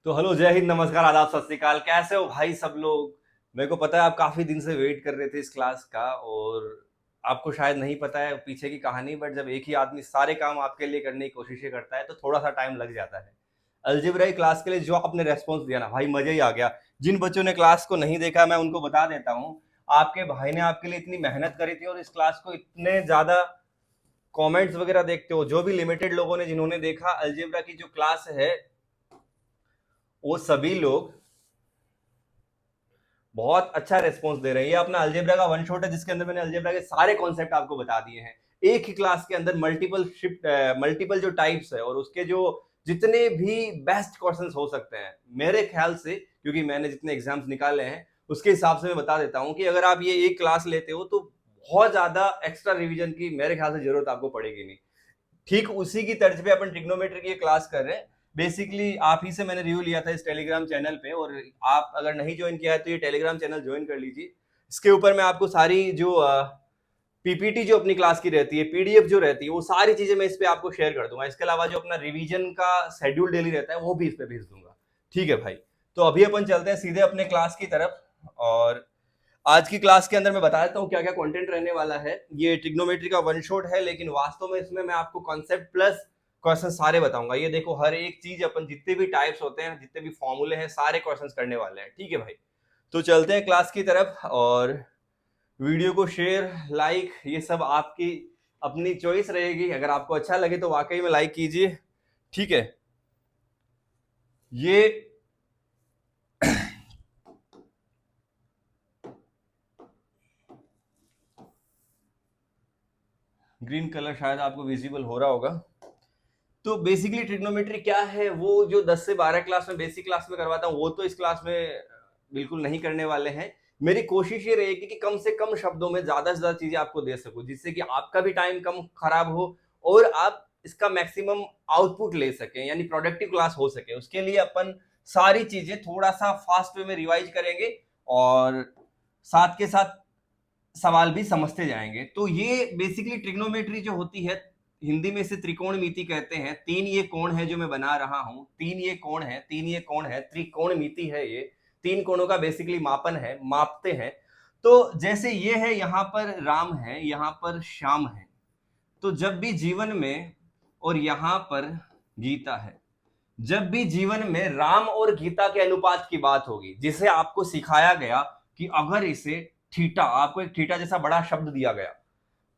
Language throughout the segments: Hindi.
तो हेलो, जय हिंद, नमस्कार, आदाब, सत श्री अकाल। कैसे हो भाई सब लोग? मेरे को पता है आप काफी दिन से वेट कर रहे थे इस क्लास का, और आपको शायद नहीं पता है पीछे की कहानी, बट जब एक ही आदमी सारे काम आपके लिए करने की कोशिशें करता है तो थोड़ा सा टाइम लग जाता है। अलजेब्रा क्लास के लिए जो आपने रेस्पॉन्स दिया ना भाई, मजा ही आ गया। जिन बच्चों ने क्लास को नहीं देखा, मैं उनको बता देता हूँ। आपके भाई ने आपके लिए इतनी मेहनत करी थी, और इस क्लास को इतने ज्यादा कमेंट्स वगैरह देखते हो, जो भी लिमिटेड लोगों ने जिन्होंने देखा अलजेब्रा की जो क्लास है, वो सभी लोग बहुत अच्छा रेस्पॉन्स दे रहे हैं। ये अपना अलजेब्रा का वन शॉट है, जिसके अंदर मैंने अलजेब्रा के सारे कॉन्सेप्ट आपको बता दिए हैं। एक ही क्लास के अंदर मल्टीपल जो टाइप्स है, और उसके जो जितने भी बेस्ट क्वेश्चंस हो सकते हैं मेरे ख्याल से, क्योंकि मैंने जितने एग्जाम्स निकाले हैं उसके हिसाब से मैं बता देता हूं कि अगर आप ये एक क्लास लेते हो तो बहुत ज्यादा एक्स्ट्रा रिवीजन की मेरे ख्याल से जरूरत आपको पड़ेगी नहीं। ठीक उसी की तर्ज पे अपन ट्रिग्नोमेट्री की क्लास कर रहे हैं। बेसिकली आप ही से मैंने रिव्यू लिया था इस टेलीग्राम चैनल पे, और आप अगर नहीं ज्वाइन किया है तो ये टेलीग्राम चैनल ज्वाइन कर लीजिए। इसके ऊपर मैं आपको सारी जो पीपीटी जो अपनी क्लास की रहती है, पीडीएफ जो रहती है, वो सारी चीजें मैं इस पे आपको शेयर कर दूंगा। इसके अलावा जो अपना रिवीजन का शेड्यूल डेली रहता है वो भी इस पे भेज दूंगा। ठीक है भाई, तो अभी अपन चलते हैं सीधे अपने क्लास की तरफ। और आज की क्लास के अंदर मैं बता देता हूँ क्या क्या कंटेंट रहने वाला है। ये ट्रिग्नोमेट्री का वन शॉट है, लेकिन वास्तव में इसमें मैं आपको कॉन्सेप्ट प्लस क्वेश्चन सारे बताऊंगा। ये देखो, हर एक चीज अपन जितने भी टाइप्स होते हैं, जितने भी फॉर्मूले हैं, सारे क्वेश्चंस करने वाले हैं। ठीक है भाई, तो चलते हैं क्लास की तरफ। और वीडियो को शेयर, लाइक, ये सब आपकी अपनी चॉइस रहेगी। अगर आपको अच्छा लगे तो वाकई में लाइक कीजिए। ठीक है, ये ग्रीन कलर शायद आपको विजिबल हो रहा होगा। तो बेसिकली ट्रिग्नोमेट्री क्या है, वो जो 10 से 12 क्लास में बेसिक क्लास में करवाता हूँ, वो तो इस क्लास में बिल्कुल नहीं करने वाले हैं। मेरी कोशिश ये रहेगी कि कम से कम शब्दों में ज्यादा से ज्यादा चीजें आपको दे सकूं, जिससे कि आपका भी टाइम कम खराब हो और आप इसका मैक्सिमम आउटपुट ले सकें, यानी प्रोडक्टिव क्लास हो सके। उसके लिए अपन सारी चीजें थोड़ा सा फास्ट वे में रिवाइज करेंगे, और साथ के साथ सवाल भी समझते जाएंगे। तो ये बेसिकली ट्रिग्नोमेट्री जो होती है, हिंदी में इसे त्रिकोणमिति कहते हैं। तीन ये कोण है जो मैं बना रहा हूं, तीन ये कोण है, तीन ये कोण है, त्रिकोणमिति है ये। तीन कोणों का बेसिकली मापन है, मापते हैं। तो जैसे ये है, यहां पर राम है, यहां पर श्याम है। तो जब भी जीवन में, और यहां पर गीता है, जब भी जीवन में राम और गीता के अनुपात की बात होगी, जिसे आपको सिखाया गया कि अगर इसे थीटा, आपको एक थीटा जैसा बड़ा शब्द दिया गया,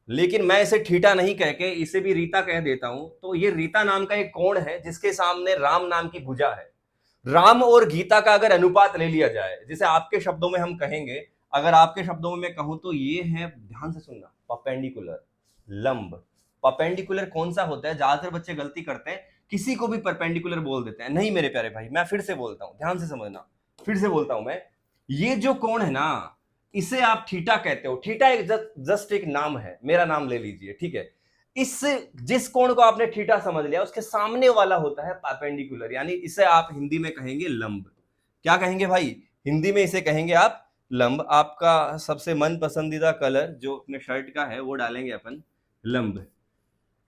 लेकिन मैं इसे थीटा नहीं कह के इसे भी रीता कह देता हूं, तो ये रीता नाम का एक कोण है जिसके सामने राम नाम की भुजा है। राम और गीता का अगर अनुपात ले लिया जाए, जिसे आपके शब्दों में हम कहेंगे, अगर आपके शब्दों में मैं कहूं तो ये है, ध्यान से सुनना, परपेंडिकुलर, लंब। परपेंडिकुलर कौन सा होता है? ज्यादातर बच्चे गलती करते हैं, किसी को भी परपेंडिकुलर बोल देते हैं। नहीं मेरे प्यारे भाई, मैं फिर से बोलता हूं, ध्यान से समझना, फिर से बोलता हूं मैं। ये जो कोण है ना, इसे आप थीटा कहते हो। थीटा एक जस्ट एक नाम है, मेरा नाम ले लीजिए, ठीक है। इस जिस कोण को आपने थीटा समझ लिया, उसके सामने वाला होता है परपेंडिकुलर, यानी इसे आप हिंदी में कहेंगे लंब। क्या कहेंगे भाई? हिंदी में इसे कहेंगे आप लंब। आपका सबसे मन पसंदीदा कलर जो अपने शर्ट का है वो डालेंगे अपन, लंब।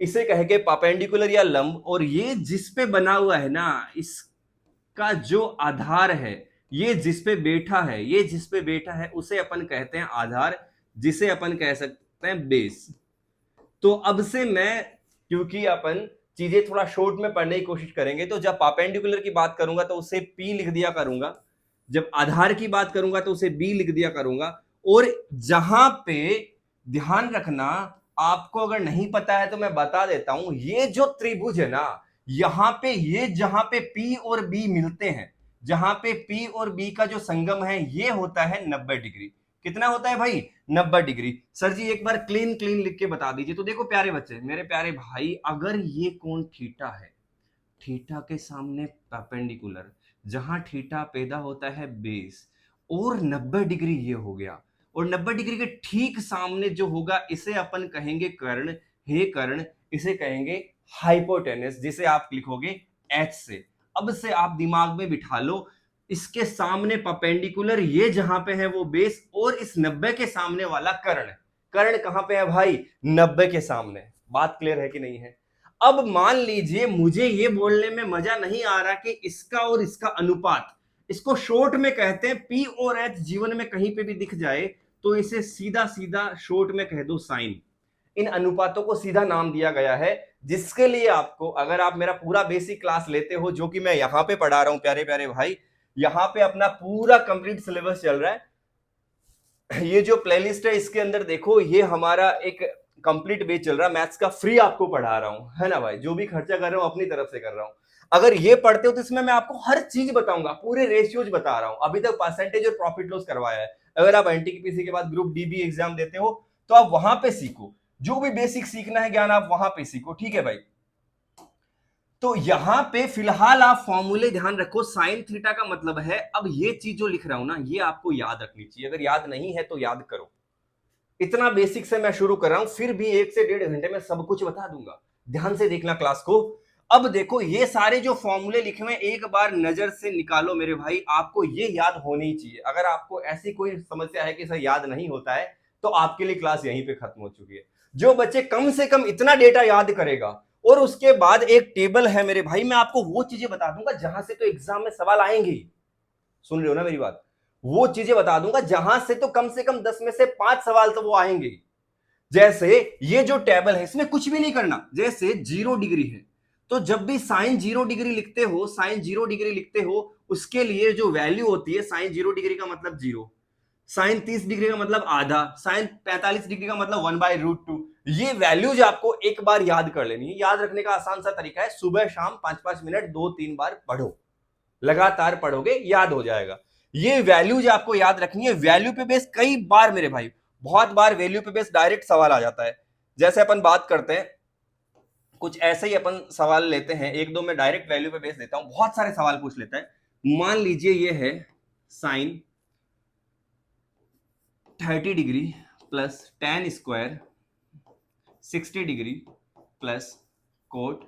इसे कहेंगे परपेंडिकुलर या लंब। और ये जिस पे बना हुआ है ना, इसका जो आधार है, ये जिस पे बैठा है, ये जिस पे बैठा है, उसे अपन कहते हैं आधार, जिसे अपन कह सकते हैं बेस। तो अब से मैं, क्योंकि अपन चीजें थोड़ा शॉर्ट में पढ़ने की कोशिश करेंगे, तो जब परपेंडिकुलर की बात करूंगा तो उसे P लिख दिया करूंगा, जब आधार की बात करूंगा तो उसे B लिख दिया करूंगा। और जहां पे, ध्यान रखना, आपको अगर नहीं पता है तो मैं बता देता हूं, ये जो त्रिभुज है ना, यहां पे, ये जहां पे P और B मिलते हैं, जहां पे P और B का जो संगम है, ये होता है 90 डिग्री। कितना होता है भाई? 90 डिग्री। सर जी एक बार क्लीन क्लीन लिख के बता दीजिए। तो देखो प्यारे बच्चे, मेरे प्यारे भाई, अगर ये कोण थीटा है, थीटा के सामने परपेंडिकुलर, जहां थीटा पैदा होता है बेस, और 90 डिग्री ये हो गया, और 90 डिग्री के ठीक सामने जो होगा, इसे अपन कहेंगे कर्ण। हे कर्ण, इसे कहेंगे हाइपोटेनस, जिसे आप लिखोगे H से। अब से आप दिमाग में बिठा लो, इसके सामने परपेंडिकुलर, ये जहां पे है वो बेस, और इस 90 के सामने वाला कर्ण। कर्ण कहां पे है भाई? 90 के सामने। बात क्लियर है कि नहीं है? अब मान लीजिए मुझे ये बोलने में मजा नहीं आ रहा कि इसका और इसका अनुपात, इसको शॉर्ट में कहते हैं, पी और एच जीवन में कहीं पे भी दिख जाए तो इसे सीधा सीधा शॉर्ट में कह दो साइन। इन अनुपातों को सीधा नाम दिया गया है, जिसके लिए आपको, अगर आप मेरा पूरा बेसिक क्लास लेते हो जो कि मैं यहां पे पढ़ा रहा हूं प्यारे प्यारे भाई, यहां पे अपना पूरा कंप्लीट सिलेबस चल रहा है। ये जो प्लेलिस्ट है इसके अंदर देखो, ये हमारा एक कंप्लीट बेस चल रहा है मैथ्स का, फ्री आपको पढ़ा रहा हूं, है ना भाई, जो भी खर्चा कर रहा हूं अपनी तरफ से कर रहा हूं। अगर ये पढ़ते हो तो इसमें मैं आपको हर चीज बताऊंगा, पूरे रेशियोज बता रहा हूं। अभी तक परसेंटेज और प्रॉफिट लॉस करवाया है। अगर आप एनटीपीसी के बाद ग्रुप डी भी एग्जाम देते हो तो आप वहां पे सीखो, जो भी बेसिक सीखना है ज्ञान आप वहां पे सीखो, ठीक है भाई। तो यहां पे फिलहाल आप फॉर्मूले ध्यान रखो, साइन थीटा का मतलब है, अब ये चीज जो लिख रहा हूं ना ये आपको याद रखनी चाहिए, अगर याद नहीं है तो याद करो। इतना बेसिक से मैं शुरू कर रहा हूं, फिर भी 1 से 1.5 घंटे में सब कुछ बता दूंगा, ध्यान से देखना क्लास को। अब देखो ये सारे जो फॉर्मूले लिखे हुए एक बार नजर से निकालो मेरे भाई, आपको ये याद होने ही चाहिए। अगर आपको ऐसी कोई समस्या है कि सर याद नहीं होता है तो आपके लिए क्लास यहीं पे खत्म हो चुकी है। जो बच्चे कम से कम इतना डेटा याद करेगा और उसके बाद एक टेबल है मेरे भाई, मैं आपको वो चीजें बता दूंगा जहां से तो एग्जाम में सवाल आएंगे। सुन रहे हो ना मेरी बात, वो चीजें बता दूंगा जहां से कम 10 में से 5 सवाल तो वो आएंगे। जैसे ये जो टेबल है इसमें कुछ भी नहीं करना, जैसे 0 डिग्री है तो जब भी साइन 0 डिग्री लिखते हो, साइन 0 डिग्री लिखते हो, उसके लिए जो वैल्यू होती है, साइन 0 डिग्री का मतलब 0, साइन 30 डिग्री का मतलब आधा, साइन 45 डिग्री का मतलब 1/√2। ये वैल्यूज आपको एक बार याद कर लेनी है। याद रखने का आसान सा तरीका है, सुबह शाम 5-5 मिनट 2-3 बार पढ़ो, लगातार पढ़ोगे याद हो जाएगा। ये वैल्यूज आपको याद रखनी है। वैल्यू पे बेस कई बार मेरे भाई, बहुत बार वैल्यू पे बेस डायरेक्ट सवाल आ जाता है। जैसे अपन बात करते हैं, कुछ ऐसे ही अपन सवाल लेते हैं, एक दो में डायरेक्ट वैल्यू पे बेस देता हूं, बहुत सारे सवाल पूछ लेता है। मान लीजिए ये है sine 30 degree plus tan square 60 degree plus cot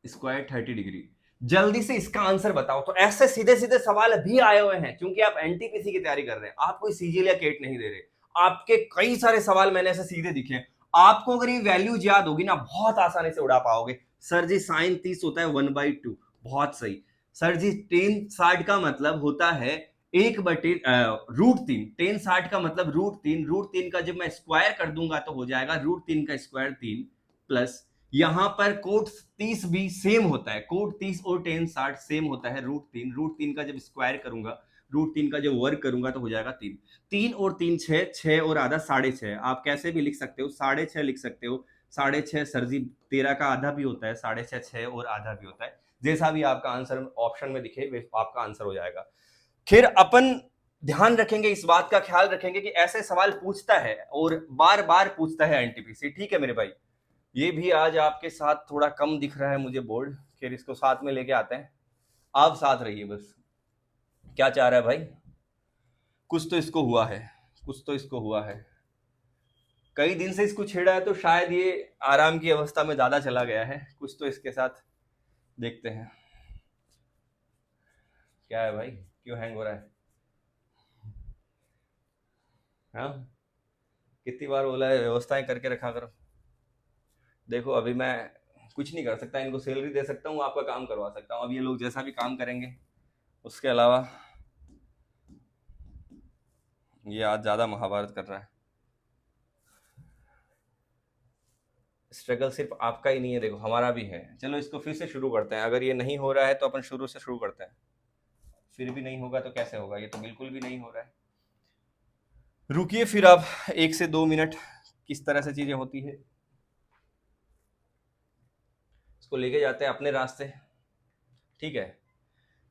square 30 degree, जल्दी से इसका आंसर बताओ। तो ऐसे सीधे सीधे सवाल भी आए हुए हैं, क्योंकि आप एनटीपीसी की तैयारी कर रहे हैं, आप कोई सीजीएल या केट नहीं दे रहे। आपके कई सारे सवाल मैंने ऐसे सीधे दिखे हैं। आपको अगर ये वैल्यूज याद होगी ना, बहुत आसानी से उड़ा पाओगे। सर जी साइन 30 होता है 1/2, बहुत सही। सर जी टेन 60 का मतलब होता है 1/√3, टेन 60 का मतलब √3, √3 का जब मैं स्क्वायर कर दूंगा तो हो जाएगा √3 का स्क्वायर 3, प्लस यहां पर कोट 30 भी सेम होता है, कोट 30 और टेन 60 सेम होता है √3, √3 का जब स्क्वायर करूंगा, √3 का जब वर्ग करूंगा तो हो जाएगा 3, 3 और 3 6, 6 और आधा 6.5, आप कैसे भी लिख सकते हो, 6.5 लिख सकते हो। 6.5 सर जी 13 का आधा भी होता है, 6.5 6 और आधा भी होता है, जैसा भी आपका आंसर ऑप्शन में दिखे आपका आंसर हो जाएगा। फिर अपन ध्यान रखेंगे, इस बात का ख्याल रखेंगे कि ऐसे सवाल पूछता है और बार बार पूछता है एनटीपीसी, ठीक है मेरे भाई। ये भी आज आपके साथ थोड़ा कम दिख रहा है मुझे बोर्ड, फिर इसको साथ में लेके आते हैं, आप साथ रहिए बस। क्या चाह रहा है भाई, कुछ तो इसको हुआ है, कुछ तो इसको हुआ है, कई दिन से इसको छेड़ा है तो शायद ये आराम की अवस्था में ज्यादा चला गया है, कुछ तो इसके साथ देखते हैं। क्या है भाई, क्यों हैंग हो रहा है? हाँ, कितनी बार बोला है व्यवस्थाएं करके रखा करो। देखो अभी मैं कुछ नहीं कर सकता, इनको सैलरी दे सकता हूँ, आपका काम करवा सकता हूँ, अब ये लोग जैसा भी काम करेंगे, उसके अलावा ये आज ज्यादा महाभारत कर रहा है। स्ट्रगल सिर्फ आपका ही नहीं है, देखो हमारा भी है। चलो इसको फिर से शुरू करते हैं, अगर ये नहीं हो रहा है तो अपन शुरू से शुरू करते हैं। फिर भी नहीं होगा तो कैसे होगा, ये तो बिल्कुल भी नहीं हो रहा है। रुकिए फिर आप 1 से 2 मिनट, किस तरह से चीजें होती है इसको लेके जाते हैं अपने रास्ते, ठीक है।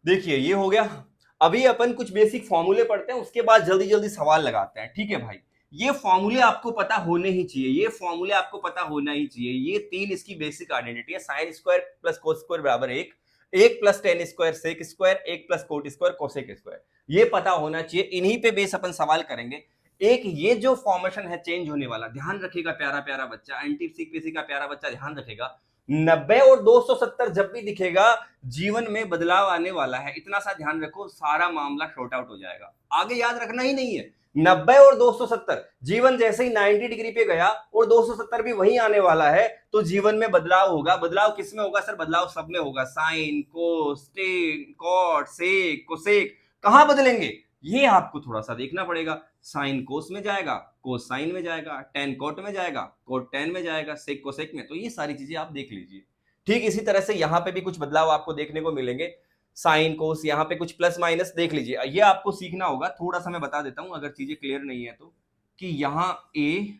देखिए ये हो गया, अभी अपन कुछ बेसिक फॉर्मूले पढ़ते हैं, उसके बाद जल्दी जल्दी सवाल लगाते हैं, ठीक है भाई। ये फॉर्मूले आपको पता होने ही चाहिए, ये फॉर्मूले आपको पता होना ही चाहिए। ये 3 इसकी बेसिक आइडेंटिटी है, sine square plus cos square बराबर 1, 1 plus tan square sec square, 1 plus cot square cosec square, ये पता होना चाहिए। इन्हीं पे बेस अपन सवाल करेंगे। एक ये जो फॉर्मेशन है चेंज होने वाला, ध्यान रखिएगा प्यारा प्यारा बच्चा, एनटीपीसी का प्यारा बच्चा ध्यान रखेगा। 90 और 270 जब भी दिखेगा जीवन में बदलाव आने वाला है, इतना सा ध्यान रखो, सारा मामला शॉर्ट आउट हो जाएगा। आगे याद रखना ही नहीं है, 90 और 270, जीवन जैसे ही 90 डिग्री पे गया और 270 भी वही आने वाला है, तो जीवन में बदलाव होगा। बदलाव किस में होगा सर? बदलाव सब में होगा। साइन, कोस, टेन, कॉट, सेक, कोसेक, कहां बदलेंगे ये आपको थोड़ा सा देखना पड़ेगा। साइन कोस में जाएगा, कोस साइन में जाएगा, टेन कॉट में जाएगा, कॉट टेन में जाएगा, सेक कोसेक में। तो ये सारी चीजें आप देख लीजिए। ठीक इसी तरह से यहां पे भी कुछ बदलाव आपको देखने को मिलेंगे। साइन कोस, यहाँ पे कुछ प्लस माइनस देख लीजिए। ये आपको सीखना होगा, थोड़ा सा मैं बता देता हूं अगर चीजें क्लियर नहीं है तो, कि यहाँ ए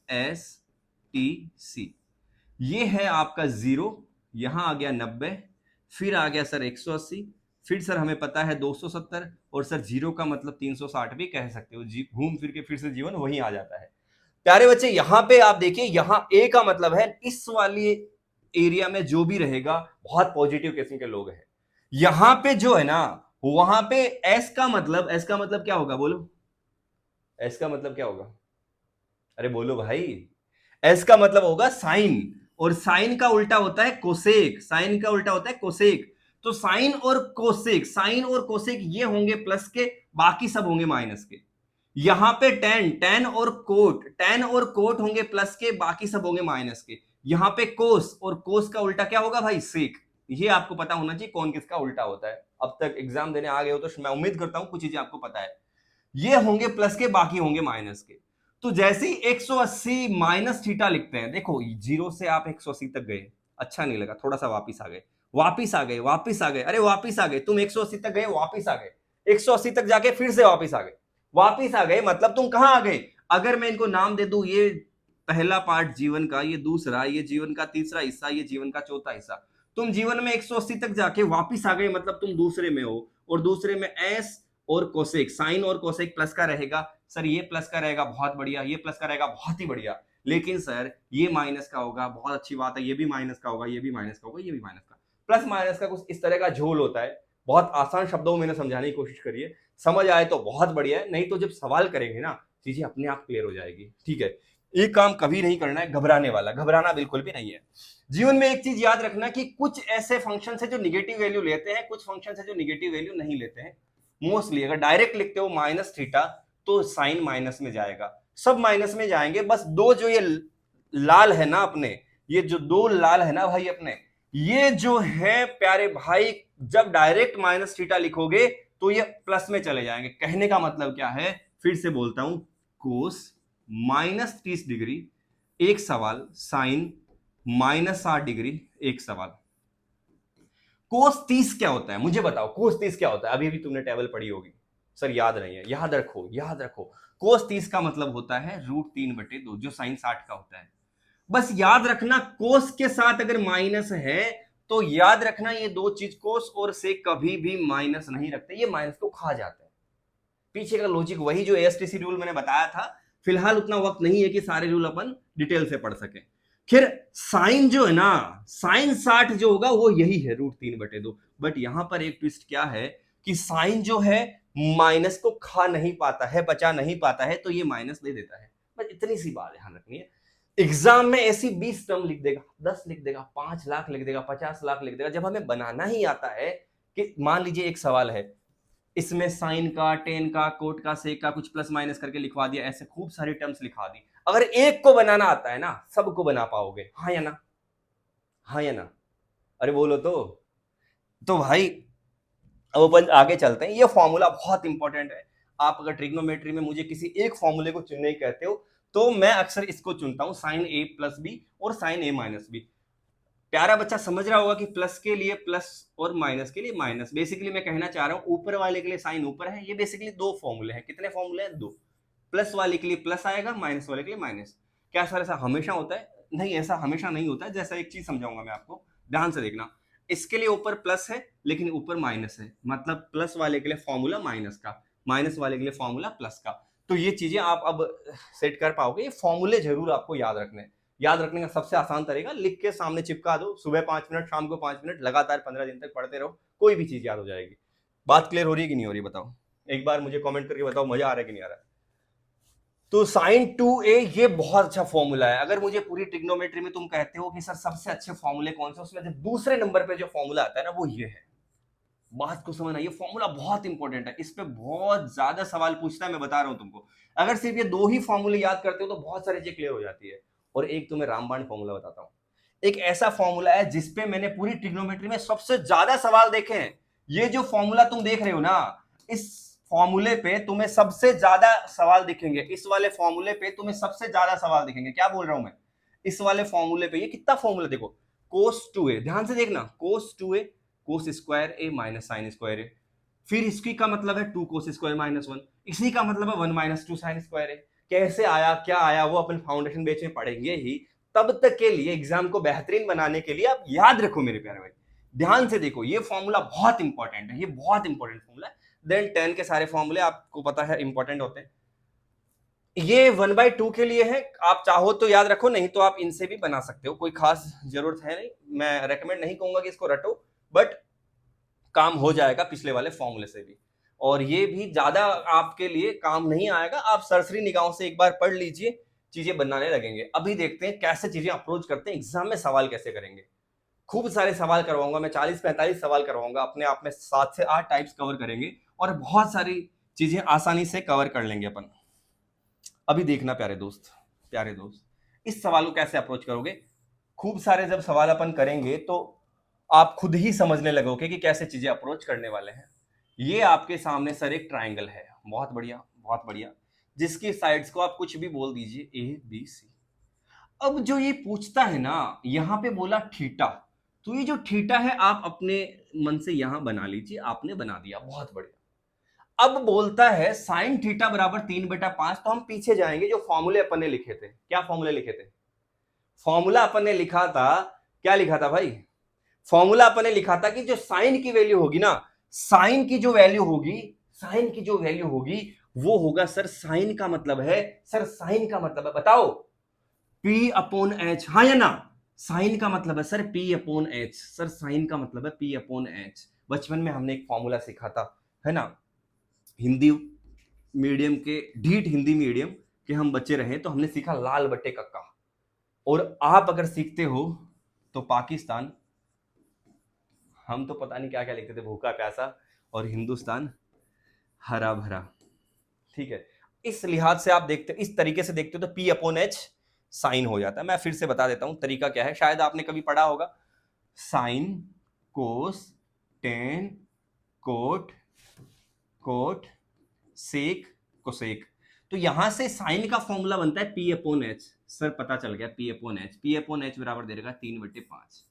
एस टी सी ये है आपका 0, यहां आ गया 90, फिर आ गया सर 180, फिर सर हमें पता है 270, और सर 0 का मतलब 360 भी कह सकते हो। घूम फिर के फिर से जीवन वही आ जाता है। प्यारे बच्चे यहां पे आप देखिए, यहां ए का मतलब है इस वाली एरिया में जो भी रहेगा बहुत पॉजिटिव किस्म के लोग हैं। यहां पे जो है ना, वहां पे एस का मतलब क्या होगा? बोलो, एस का मतलब क्या होगा? अरे बोलो भाई, एस का मतलब होगा साइन, और साइन का उल्टा होता है कोसेक। साइन का उल्टा होता है कोसेक। तो साइन और कोसेक ये होंगे प्लस के, बाकी सब होंगे माइनस के। यहां पे टेन और कोट होंगे प्लस के, बाकी सब होंगे माइनस के। यहां पे कोस, और कोस का उल्टा क्या होगा भाई? सेक। ये आपको पता होना चाहिए कौन किसका उल्टा होता है। अब तक एग्जाम देने आ गए हो तो मैं उम्मीद करता हूं कुछ चीजें आपको पता है। ये होंगे प्लस के, बाकी होंगे माइनस के। तो जैसे ही 180 माइनस थीटा लिखते हैं, देखो 0 से आप 180 तक गए, अच्छा नहीं लगा, थोड़ा सा वापिस आ गए, अरे वापिस आ गए, तुम 180 तक गए, वापिस आ गए, 180 तक जाके फिर से वापिस आ गए, मतलब तुम कहां आ गए? अगर मैं इनको नाम दे दूं, ये पहला पार्ट जीवन का, ये दूसरा, ये जीवन का तीसरा हिस्सा, ये जीवन का चौथा हिस्सा, तुम जीवन में 180 तक जाके वापिस आ गए, मतलब तुम दूसरे में हो। और दूसरे में एस और कोसेक, साइन और कोसेक प्लस का रहेगा। सर ये प्लस का रहेगा, बहुत बढ़िया, ये प्लस का रहेगा, बहुत ही बढ़िया। लेकिन सर ये माइनस का होगा, बहुत अच्छी बात है, ये भी माइनस का होगा, ये भी माइनस का होगा, ये भी माइनस का। प्लस माइनस का कुछ इस तरह का झोल होता है। बहुत आसान शब्दों में मैंने समझाने की कोशिश करी है, समझ आए तो बहुत बढ़िया है, नहीं तो जब सवाल करेंगे ना चीजें अपने आप क्लियर हो जाएगी। ठीक है, एक काम कभी नहीं करना है घबराने वाला, घबराना बिल्कुल भी नहीं है। जीवन में एक चीज याद रखना कि कुछ ऐसे फंक्शन है जो निगेटिव वैल्यू लेते हैं, कुछ फंक्शन है जो निगेटिव वैल्यू नहीं लेते हैं। मोस्टली अगर डायरेक्ट लिखते हो माइनस थीटा, तो साइन माइनस में जाएगा, सब माइनस में जाएंगे। बस दो जो ये लाल है ना अपने, ये जो दो लाल है ना भाई अपने, ये जो है प्यारे भाई, जब डायरेक्ट माइनस थीटा लिखोगे तो ये प्लस में चले जाएंगे। कहने का मतलब क्या है, फिर से बोलता हूं, कोस माइनस 30 डिग्री एक सवाल, साइन माइनस 60 डिग्री एक सवाल। कोस 30 क्या होता है मुझे बताओ? कोस 30 क्या होता है? अभी भी तुमने टेबल पढ़ी होगी, सर याद नहीं है, याद रखो, याद रखो। कोस 30 का मतलब होता है √3/2, जो साइन 60 का होता है। बस याद रखना, कोस के साथ अगर माइनस है तो याद रखना, ये दो चीज कोस और सेक कभी भी माइनस नहीं रखते, ये माइनस को खा जाते हैं। पीछे का लॉजिक वही जो एएसटीसी रूल मैंने बताया था। फिलहाल उतना वक्त नहीं है कि सारे रूल अपन डिटेल से पढ़ सके। फिर साइन जो है ना, साइन 60 जो होगा वो यही है √3/2। बट यहां पर एक ट्विस्ट क्या है कि साइन जो है माइनस को खा नहीं पाता है, बचा नहीं पाता है, तो ये माइनस दे देता है। बस इतनी सी बात ध्यान रखनी है। एग्जाम में ऐसी 20 टर्म लिख देगा, 10 लिख देगा, 5 लाख लिख देगा, 50 लाख लिख देगा। जब हमें बनाना ही आता है कि मान लीजिए एक सवाल है, इसमें साइन का, टेन का, कोट का, सेक का कुछ प्लस माइनस करके लिखवा दिया, ऐसे खूब सारी टर्म्स लिखा दी। अगर एक को बनाना आता है ना, सबको बना पाओगे। हाँ या ना? हाँ या ना? अरे बोलो तो भाई अब अपन आगे चलते हैं। ये फॉर्मूला बहुत इंपॉर्टेंट है। आप अगर ट्रिग्नोमेट्री में मुझे किसी एक फॉर्मूले को चुनने कहते हो तो मैं अक्सर इसको चुनता हूं, साइन ए प्लस बी और साइन ए माइनस बी। प्यारा बच्चा समझ रहा होगा कि प्लस के लिए प्लस और माइनस के लिए माइनस। बेसिकली मैं कहना चाह रहा हूं, ऊपर वाले के लिए साइन ऊपर है। ये बेसिकली दो फॉर्मूले हैं। कितने फॉर्मूले हैं? दो। प्लस वाले के लिए प्लस आएगा, माइनस वाले के लिए माइनस। क्या सर ऐसा हमेशा होता है? नहीं, ऐसा हमेशा नहीं होता है। जैसा एक चीज समझाऊंगा मैं आपको, ध्यान से देखना। इसके लिए ऊपर प्लस है लेकिन ऊपर माइनस है, मतलब प्लस वाले के लिए फॉर्मूला माइनस का, माइनस वाले के लिए फॉर्मूला प्लस का। तो ये चीजें आप अब सेट कर पाओगे। ये फॉर्मूले जरूर आपको याद रखने हैं। याद रखने का सबसे आसान तरीका, लिख के सामने चिपका दो, सुबह 5 मिनट, शाम को 5 मिनट, लगातार 15 दिन तक पढ़ते रहो, कोई भी चीज याद हो जाएगी। बात क्लियर हो रही है कि नहीं हो रही बताओ? एक बार मुझे कमेंट करके बताओ, मजा आ रहा है कि नहीं आ रहा है? तो साइन 2a ये बहुत अच्छा फॉर्मूला है। अगर मुझे पूरी ट्रिग्नोमेट्री में तुम कहते हो कि सर सबसे अच्छे फॉर्मूले कौन से, उसमें दूसरे नंबर पे जो फॉर्मूला आता है ना वो ये है। बात को समझना, ये फॉर्मूला बहुत इंपॉर्टेंट है, इस पे बहुत ज्यादा सवाल पूछता है, मैं बता रहा हूं तुमको। अगर सिर्फ ये 2 ही फॉर्मूले याद करते हो तो बहुत सारी चीजें क्लियर हो जाती है। और एक तुम्हें रामबाण फॉर्मूला बताता हूं, एक ऐसा फॉर्मूला है जिसपे मैंने पूरी ट्रिग्नोमेट्री में सबसे ज्यादा सवाल देखे हैं। ये जो फॉर्मूला तुम देख रहे हो ना, इस फॉर्मूले पे तुम्हें सबसे ज्यादा सवाल दिखेंगे, इस वाले फॉर्मूले पे तुम्हें सबसे ज्यादा सवाल दिखेंगे। क्या बोल रहा हूं मैं, इस वाले फॉर्मूले पे, ये कितना फॉर्मूला देखो, कोस 2a, ध्यान से देखना, कोस 2a कोस स्क्वायर ए माइनस साइन स्क्वायर ए, फिर इसकी का मतलब है 2 कोस स्क्वायर माइनस 1, इसी का मतलब है 1 माइनस 2 साइन स्क्वायर ए। कैसे आया क्या आया वो अपन फाउंडेशन बेच में पढ़ेंगे ही। तब तक के लिए एग्जाम को बेहतरीन बनाने के लिए आप याद रखो मेरे प्यारे भाई, ध्यान से देखो, ये फॉर्मूला बहुत इंपॉर्टेंट है, ये बहुत इंपॉर्टेंट फॉर्मूला है। देन 10 के सारे फॉर्मूले आपको पता है इंपॉर्टेंट होते हैं। ये 1/2 के लिए है, आप चाहो तो याद रखो, नहीं तो आप इनसे भी बना सकते हो, कोई खास जरूरत है नहीं, मैं रेकमेंड नहीं कहूंगा कि इसको रटो, बट काम हो जाएगा पिछले वाले फॉर्मूले से भी। और ये भी ज्यादा आपके लिए काम नहीं आएगा, आप सरसरी निगाहों से एक बार पढ़ लीजिए, चीजें बनाने लगेंगे। अभी देखते हैं कैसे चीजें अप्रोच करते हैं, एग्जाम में सवाल कैसे करेंगे। खूब सारे सवाल करवाऊंगा मैं, 40-45 सवाल करवाऊंगा, अपने आप में 7 से 8 टाइप्स कवर करेंगे और बहुत सारी चीजें आसानी से कवर कर लेंगे अपन। अभी देखना प्यारे दोस्त, प्यारे दोस्त, इस सवाल को कैसे अप्रोच करोगे। खूब सारे जब सवाल अपन करेंगे तो आप खुद ही समझने लगोगे कि कैसे चीजें अप्रोच करने वाले हैं। ये आपके सामने सर एक ट्राइंगल है, बहुत बढ़िया बहुत बढ़िया, जिसकी साइड्स को आप कुछ भी बोल दीजिए, ए बी सी। अब जो ये पूछता है ना, यहां पे बोला थीटा, तो ये जो थीटा है आप अपने मन से यहां बना लीजिए, आपने बना दिया, बहुत बढ़िया। अब बोलता है साइन थीटा बराबर 3/5, तो हम पीछे जाएंगे, जो फॉर्मूले अपन ने लिखे थे, क्या फॉर्मूले लिखे थे, फॉर्मूला अपन ने लिखा था, क्या लिखा था भाई, फॉर्मूला अपन ने लिखा था कि जो साइन की वैल्यू होगी ना, साइन की जो वैल्यू होगी, साइन की जो वैल्यू होगी वो होगा सर, साइन का मतलब है, सर साइन का मतलब है, बताओ, P अपॉन एच, हाँ या ना, साइन का मतलब है sir P upon H, sir sine का मतलब है P अपॉन एच। बचपन में हमने एक फॉर्मूला सीखा था, है ना, हिंदी मीडियम के, ढीठ हिंदी मीडियम के हम बच्चे रहे तो हमने सीखा लाल बट्टे कक्का। और आप अगर सीखते हो तो पाकिस्तान, हम तो पता नहीं क्या क्या लिखते थे, भूखा प्यासा, और हिंदुस्तान हरा भरा, ठीक है। इस लिहाज से आप देखते, इस तरीके से देखते हो तो P अपॉन एच साइन हो जाता है। मैं फिर से बता देता हूं तरीका क्या है, शायद आपने कभी पढ़ा होगा, sine cos tan cot cot sec cosec, तो यहां से साइन का फॉर्मूला बनता है P अपॉन एच, सर पता चल गया P upon H, P upon H बराबर दे देगा 3/5।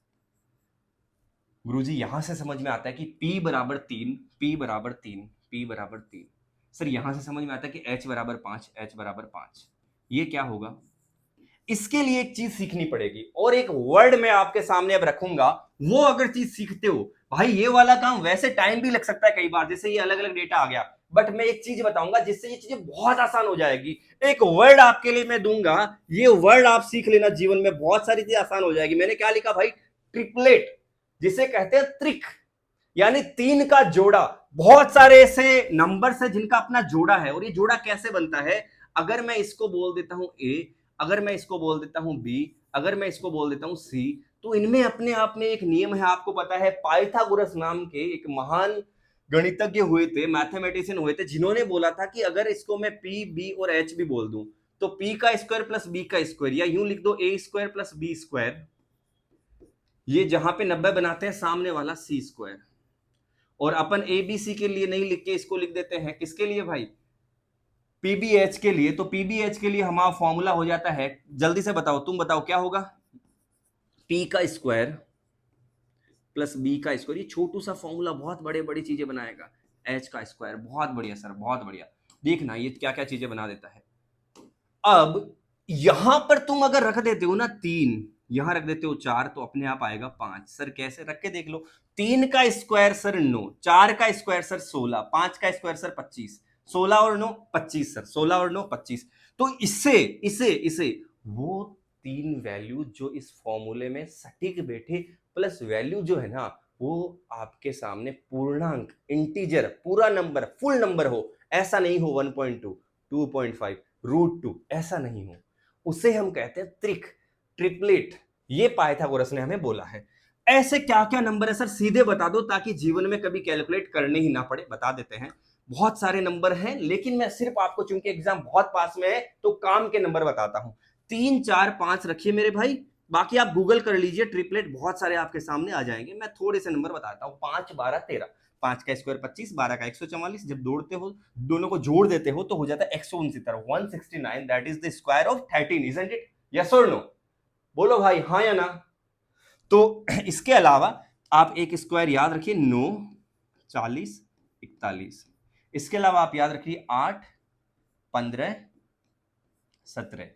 गुरुजी यहां से समझ में आता है कि P बराबर 3, P बराबर 3, P बराबर 3, सर यहां से समझ में आता है कि H बराबर 5, H बराबर 5। ये क्या होगा, इसके लिए एक चीज सीखनी पड़ेगी, और एक वर्ड मैं आपके सामने अब रखूंगा, वो अगर चीज सीखते हो भाई, ये वाला काम वैसे टाइम भी लग सकता है कई बार, जैसे ये अलग अलग डेटा आ गया, बट मैं एक चीज बताऊंगा जिससे ये चीजें बहुत आसान हो जाएगी। एक वर्ड आपके लिए मैं दूंगा, ये वर्ड आप सीख लेना, जीवन में बहुत सारी चीजें आसान हो जाएगी। मैंने क्या लिखा भाई, ट्रिपलेट, जिसे कहते हैं त्रिक, यानी 3 का जोड़ा। बहुत सारे ऐसे नंबर्स है जिनका अपना जोड़ा है, और ये जोड़ा कैसे बनता है, अगर मैं इसको बोल देता हूं ए, अगर मैं इसको बोल देता हूं बी, अगर मैं इसको बोल देता हूं सी, तो इनमें अपने आप में एक नियम है, आपको पता है, पाइथागोरस नाम के एक महान गणितज्ञ हुए थे, मैथमेटिशियन हुए थे, जिन्होंने बोला था कि अगर इसको मैं पी बी और एच भी बोल दूं तो पी का स्क्वायर प्लस बी का स्क्वायर, या यूं लिख दो ए स्क्वायर प्लस बी स्क्वायर, ये जहां पे 90 बनाते हैं सामने वाला सी स्क्वायर। और अपन ए बी सी के लिए नहीं लिख के इसको लिख देते हैं, किसके लिए भाई, पीबीएच के लिए। तो पीबीएच के लिए हमारा फॉर्मूला हो जाता है, जल्दी से बताओ, तुम बताओ क्या होगा, पी का स्क्वायर प्लस बी का स्क्वायर, ये छोटू सा फॉर्मूला बहुत बड़े बड़ी चीजें बनाएगा, एच का स्क्वायर, बहुत बढ़िया सर बहुत बढ़िया, देखना ये क्या क्या चीजें बना देता है। अब यहां पर तुम अगर रख देते हो ना 3, यहां रख देते हो 4, तो अपने आप आएगा 5। सर कैसे, रख के देख लो, 3 का स्क्वायर सर 9, 4 का स्क्वायर सर 16, 5 का स्क्वायर सर 25, 16 और 9 25 सर, 16 और 9 25। तो इससे इसे इसे वो 3 वैल्यू जो इस फॉर्मूले में सटीक बैठे, प्लस वैल्यू जो है ना वो आपके सामने पूर्णांक, इंटीजर, पूरा नंबर, फुल नंबर हो, ऐसा नहीं हो 1.2, 2.5, √2, ऐसा नहीं हो, उसे हम कहते हैं त्रिक, ट्रिपलेट। ये पाइथागोरस ने हमें बोला है। ऐसे क्या क्या नंबर है सर, सीधे बता दो ताकि जीवन में कभी कैलकुलेट करने ही ना पड़े। बता देते हैं, बहुत सारे नंबर हैं, लेकिन मैं सिर्फ आपको, चूंकि एग्जाम बहुत पास में है, तो काम के नंबर बताता हूं। 3 4 5 रखिए मेरे भाई, बाकी आप गूगल कर लीजिए, ट्रिपलेट बहुत सारे आपके सामने आ जाएंगे। मैं थोड़े से नंबर बताता हूँ। 5 12 13, 5 का स्क्वायर 25, 12 का 144, जब जोड़ते हो, दोनों को जोड़ देते हो तो हो जाता है 169, 169, that is the square of 13, isn't it? Yes और नो? बोलो भाई, हाँ या ना? तो इसके अलावा आप एक स्क्वायर याद रखिए, 9 40 41। इसके अलावा आप याद रखिए 8 15 17।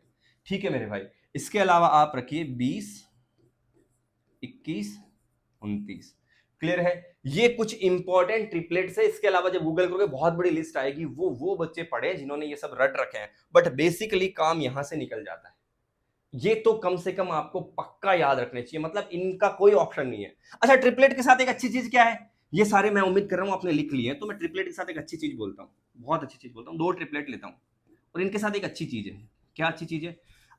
ठीक है मेरे भाई। इसके अलावा आप रखिए 20 21 29। क्लियर है? ये कुछ इंपॉर्टेंट ट्रिपलेट्स है। इसके अलावा जब गूगल करोगे बहुत बड़ी लिस्ट आएगी, वो बच्चे पढ़े जिन्होंने ये सब रट रखे हैं, बट बेसिकली काम यहां से निकल जाता है। ये तो कम से कम आपको पक्का याद रखने चाहिए, मतलब इनका कोई ऑप्शन नहीं है। अच्छा, ट्रिपलेट के साथ एक अच्छी चीज क्या है, ये सारे मैं उम्मीद कर रहा हूं आपने लिख लिए हैं, तो मैं ट्रिपलेट के साथ एक अच्छी चीज बोलता हूं, बहुत अच्छी चीज बोलता हूं। 2 ट्रिपलेट लेता हूं और इनके साथ एक अच्छी चीज है। क्या अच्छी चीज है?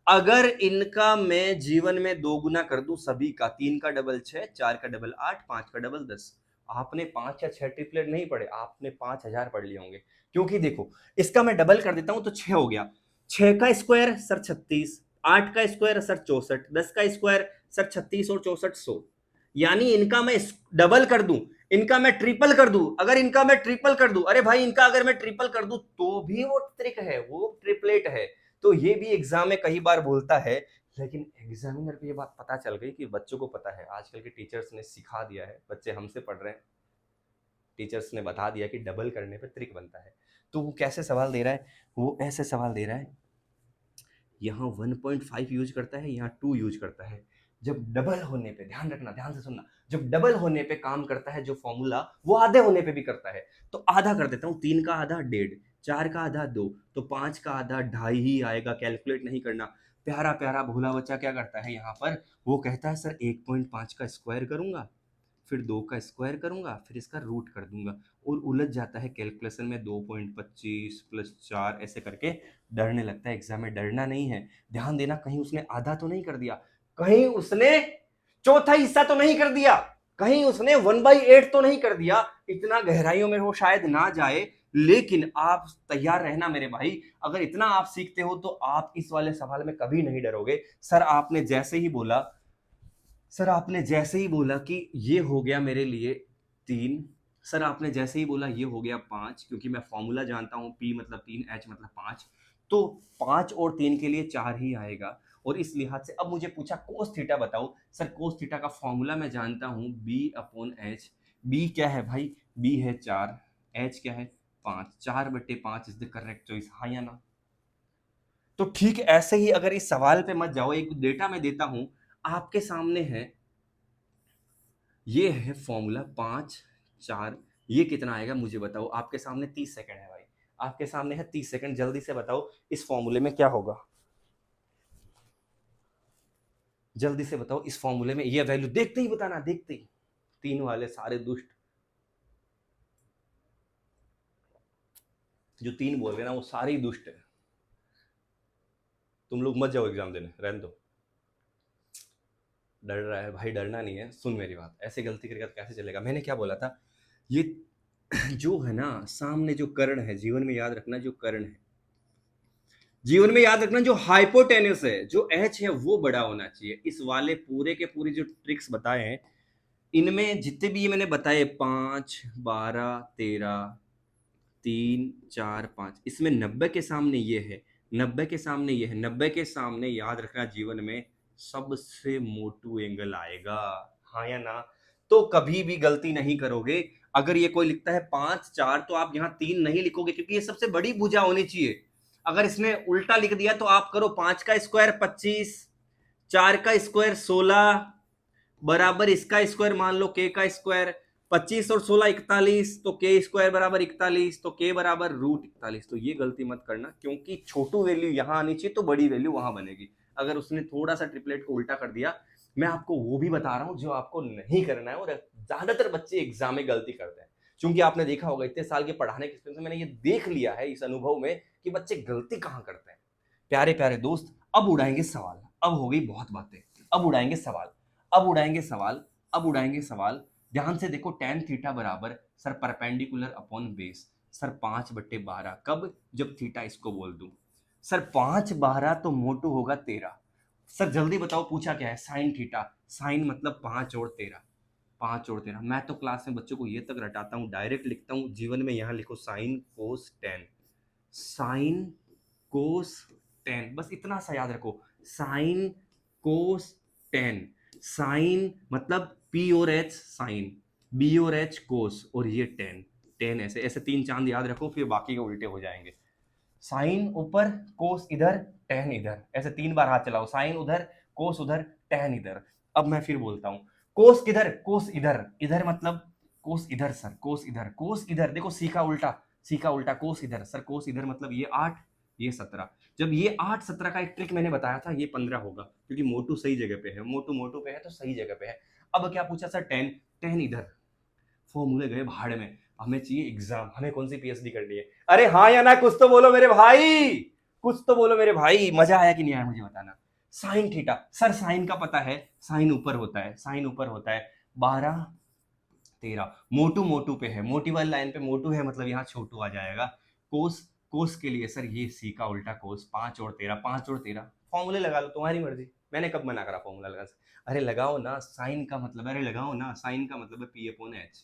अगर इनका मैं जीवन में 2 गुना कर दूं सभी का, 3 का डबल 6, 4 का डबल 8, 5 का डबल 10, आपने 5 या 6 ट्रिपलेट नहीं पढ़े, आपने 5000 पढ़ लिए होंगे। क्योंकि देखो, इसका मैं डबल कर देता हूं तो 6 हो गया, 6 का स्क्वायर सर 36, 8 का स्क्वायर सर 64, 10 का स्क्वायर सर 36 और 64 100। यानी इनका मैं डबल कर दूं, इनका मैं ट्रिपल कर दूं, अगर इनका मैं ट्रिपल कर दूं, अरे भाई इनका अगर मैं ट्रिपल कर दूं तो भी वो ट्रिक है, वो ट्रिपलेट है। तो ये भी एग्जाम में कई बार बोलता है, लेकिन एग्जामिनर को ये बात पता चल गई कि बच्चों को पता है, आजकल के टीचर्स ने सिखा दिया है, बच्चे हमसे पढ़ रहे हैं, टीचर्स ने बता दिया कि डबल करने पे ट्रिक बनता है। तो वो कैसे सवाल दे रहा है, वो ऐसे सवाल दे रहा है, यहाँ 1.5 यूज करता है, यहाँ 2 यूज करता है। जब डबल होने पे, ध्यान रखना, ध्यान से सुनना, जब डबल होने पे काम करता है जो फॉर्मूला, वो आधे होने पे भी करता है। तो आधा कर देता हूँ, 3 का आधा 1.5, 4 का आधा 2, तो 5 का आधा 2.5 ही आएगा, कैलकुलेट नहीं करना। प्यारा प्यारा भोला बच्चा क्या करता है यहाँ पर, वो कहता है सर 1.5 का स्क्वायर करूंगा, फिर 2 का स्क्वायर करूंगा, फिर इसका रूट कर दूंगा, और उलझ जाता है कैलकुलेशन में, 2.25 प्लस 4 ऐसे करके डरने लगता है। एग्जाम में डरना नहीं है, ध्यान देना, कहीं उसने आधा तो नहीं कर दिया, कहीं उसने चौथा हिस्सा तो नहीं कर दिया, कहीं उसने 1/8 तो नहीं कर दिया। इतना गहराइयों में वो शायद ना जाए, लेकिन आप तैयार रहना मेरे भाई, अगर इतना आप सीखते हो तो आप इस वाले सवाल में कभी नहीं डरोगे। सर आपने जैसे ही बोला कि ये हो गया मेरे लिए 3, सर आपने जैसे ही बोला ये हो गया 5, क्योंकि मैं फॉर्मूला जानता हूं, P मतलब 3, H मतलब 5, तो 5 और 3 के लिए 4 ही आएगा। और इस लिहाज से अब मुझे पूछा कोस थीटा बताओ, सर कोस थीटा का फॉर्मूला मैं जानता हूं, B/H। B क्या है भाई? B है 4, H क्या है 5, 4/5 इज द करेक्ट चॉइस, हाँ या ना? तो ठीक ऐसे ही अगर इस सवाल पे मत जाओ, एक डेटा मैं देता हूं, आपके सामने है, ये है फॉर्मूला 5 4, ये कितना आएगा मुझे बताओ। आपके सामने 30 सेकंड है भाई, आपके सामने है 30 सेकंड, जल्दी से बताओ इस फॉर्मूले में क्या होगा, जल्दी से बताओ इस फॉर्मूले में ये वैल्यू देखते ही बताना, देखते ही। 3 वाले सारे दुष्ट, जो 3 बोल रहे ना वो सारे ही दुष्ट है। तुम लोग मत जाओ एग्जाम देने, रहने दो। डर रहा है भाई, डरना नहीं है, सुन मेरी बात, ऐसे गलती करेगा तो कैसे चलेगा। मैंने क्या बोला था, ये जो है ना सामने जो कर्ण है, जीवन में याद रखना, जो कर्ण है जीवन में याद रखना, जो हाइपोटेनस है, जो एच है वो बड़ा होना चाहिए। इस वाले पूरे के पूरे जो ट्रिक्स बताए हैं, इनमें जितने भी ये मैंने बताए, 5 12 13 3 4 5, इसमें 90 के सामने ये है, 90 के सामने ये है, 90 के सामने याद रखना जीवन में सबसे मोटू एंगल आएगा, हाँ या ना? तो कभी भी गलती नहीं करोगे। अगर ये कोई लिखता है 5 4, तो आप यहाँ 3 नहीं लिखोगे, क्योंकि ये सबसे बड़ी भुजा होनी चाहिए। अगर इसने उल्टा लिख दिया तो आप करो, 5 का स्क्वायर 25, 4 का स्क्वायर 16, बराबर इसका स्क्वायर मान लो k का स्क्वायर, 25 और 16 41, तो k स्क्वायर बराबर 41, तो k बराबर √41। तो ये गलती मत करना, क्योंकि छोटू वैल्यू यहाँ आनी चाहिए तो बड़ी वैल्यू वहां बनेगी। अगर उसने थोड़ा सा ट्रिपलेट को उल्टा कर दिया, मैं आपको वो भी बता रहा हूँ जो आपको नहीं करना है, और ज्यादातर बच्चे एग्जाम में गलती करते हैं। क्योंकि आपने देखा होगा इतने साल के पढ़ाने के एक्सपीरियंस में मैंने ये देख लिया है इस अनुभव में कि बच्चे गलती कहाँ करते हैं। प्यारे प्यारे दोस्त, अब उड़ाएंगे सवाल, अब हो गई बहुत बातें, अब उड़ाएंगे सवाल, अब उड़ाएंगे सवाल, अब उड़ाएंगे सवाल, ध्यान से देखो। tan थीटा बराबर sir perpendicular upon base, sir 5/12, कब? जब थीटा इसको बोल दूं। सर 5/12 तो मोटू होगा 13। सर जल्दी बताओ पूछा क्या है? Sine theta. साइन मतलब 5 और 13, 5 और 13। मैं तो क्लास में बच्चों को ये तक रटाता हूँ, डायरेक्ट लिखता हूँ जीवन में, यहाँ लिखो sign cos ten, sign cos ten, बस इतना सा याद रखो। साइन कोस टेन, साइन मतलब पी और एच साइन, बी और एच कोस, और ये टेन, टेन ऐसे ऐसे 3 चांद याद रखो, फिर बाकी के उल्टे हो जाएंगे। साइन ऊपर, कोस इधर, टेन इधर, ऐसे 3 बार हाथ चलाओ, साइन उधर, कोस उधर, टेन इधर। अब मैं फिर बोलता हूँ, कोस किधर? कोस इधर, इधर मतलब कोस इधर सर, कोस इधर, कोस इधर, देखो सीखा उल्टा, सीखा उल्टा, कोस इधर सर, कोस इधर मतलब ये 8, ये 17। जब ये 8 17 का एक ट्रिक मैंने बताया था, ये 15 होगा, क्योंकि मोटू सही जगह पे है, मोटू मोटू पे है तो सही जगह पे है। अब क्या पूछा सर? टेन, टेन इधर, फॉर्मूले गए भाड़ में, हमें चाहिए एग्जाम, हमें कौन सी पीएचडी करनी है? अरे हाँ या ना, कुछ तो बोलो मेरे भाई, कुछ तो बोलो मेरे भाई, मजा आया कि नहीं आया मुझे बताना। साइन थीटा, सर साइन का पता है, साइन ऊपर होता है, साइन ऊपर होता है, 12 13, मोटू मोटू पे है, मोटी वाली लाइन पे मोटू है, मतलब यहाँ छोटू आ जाएगा। कोस, कोस के लिए सर ये सी का उल्टा कोस, 5 और 13, 5 और 13, फॉर्मूले लगा लो, तुम्हारी मर्जी, मैंने कब मना करा फॉर्मूला लगा? अरे लगाओ ना, साइन का मतलब, अरे लगाओ ना, साइन का मतलब है पी अपॉन एच।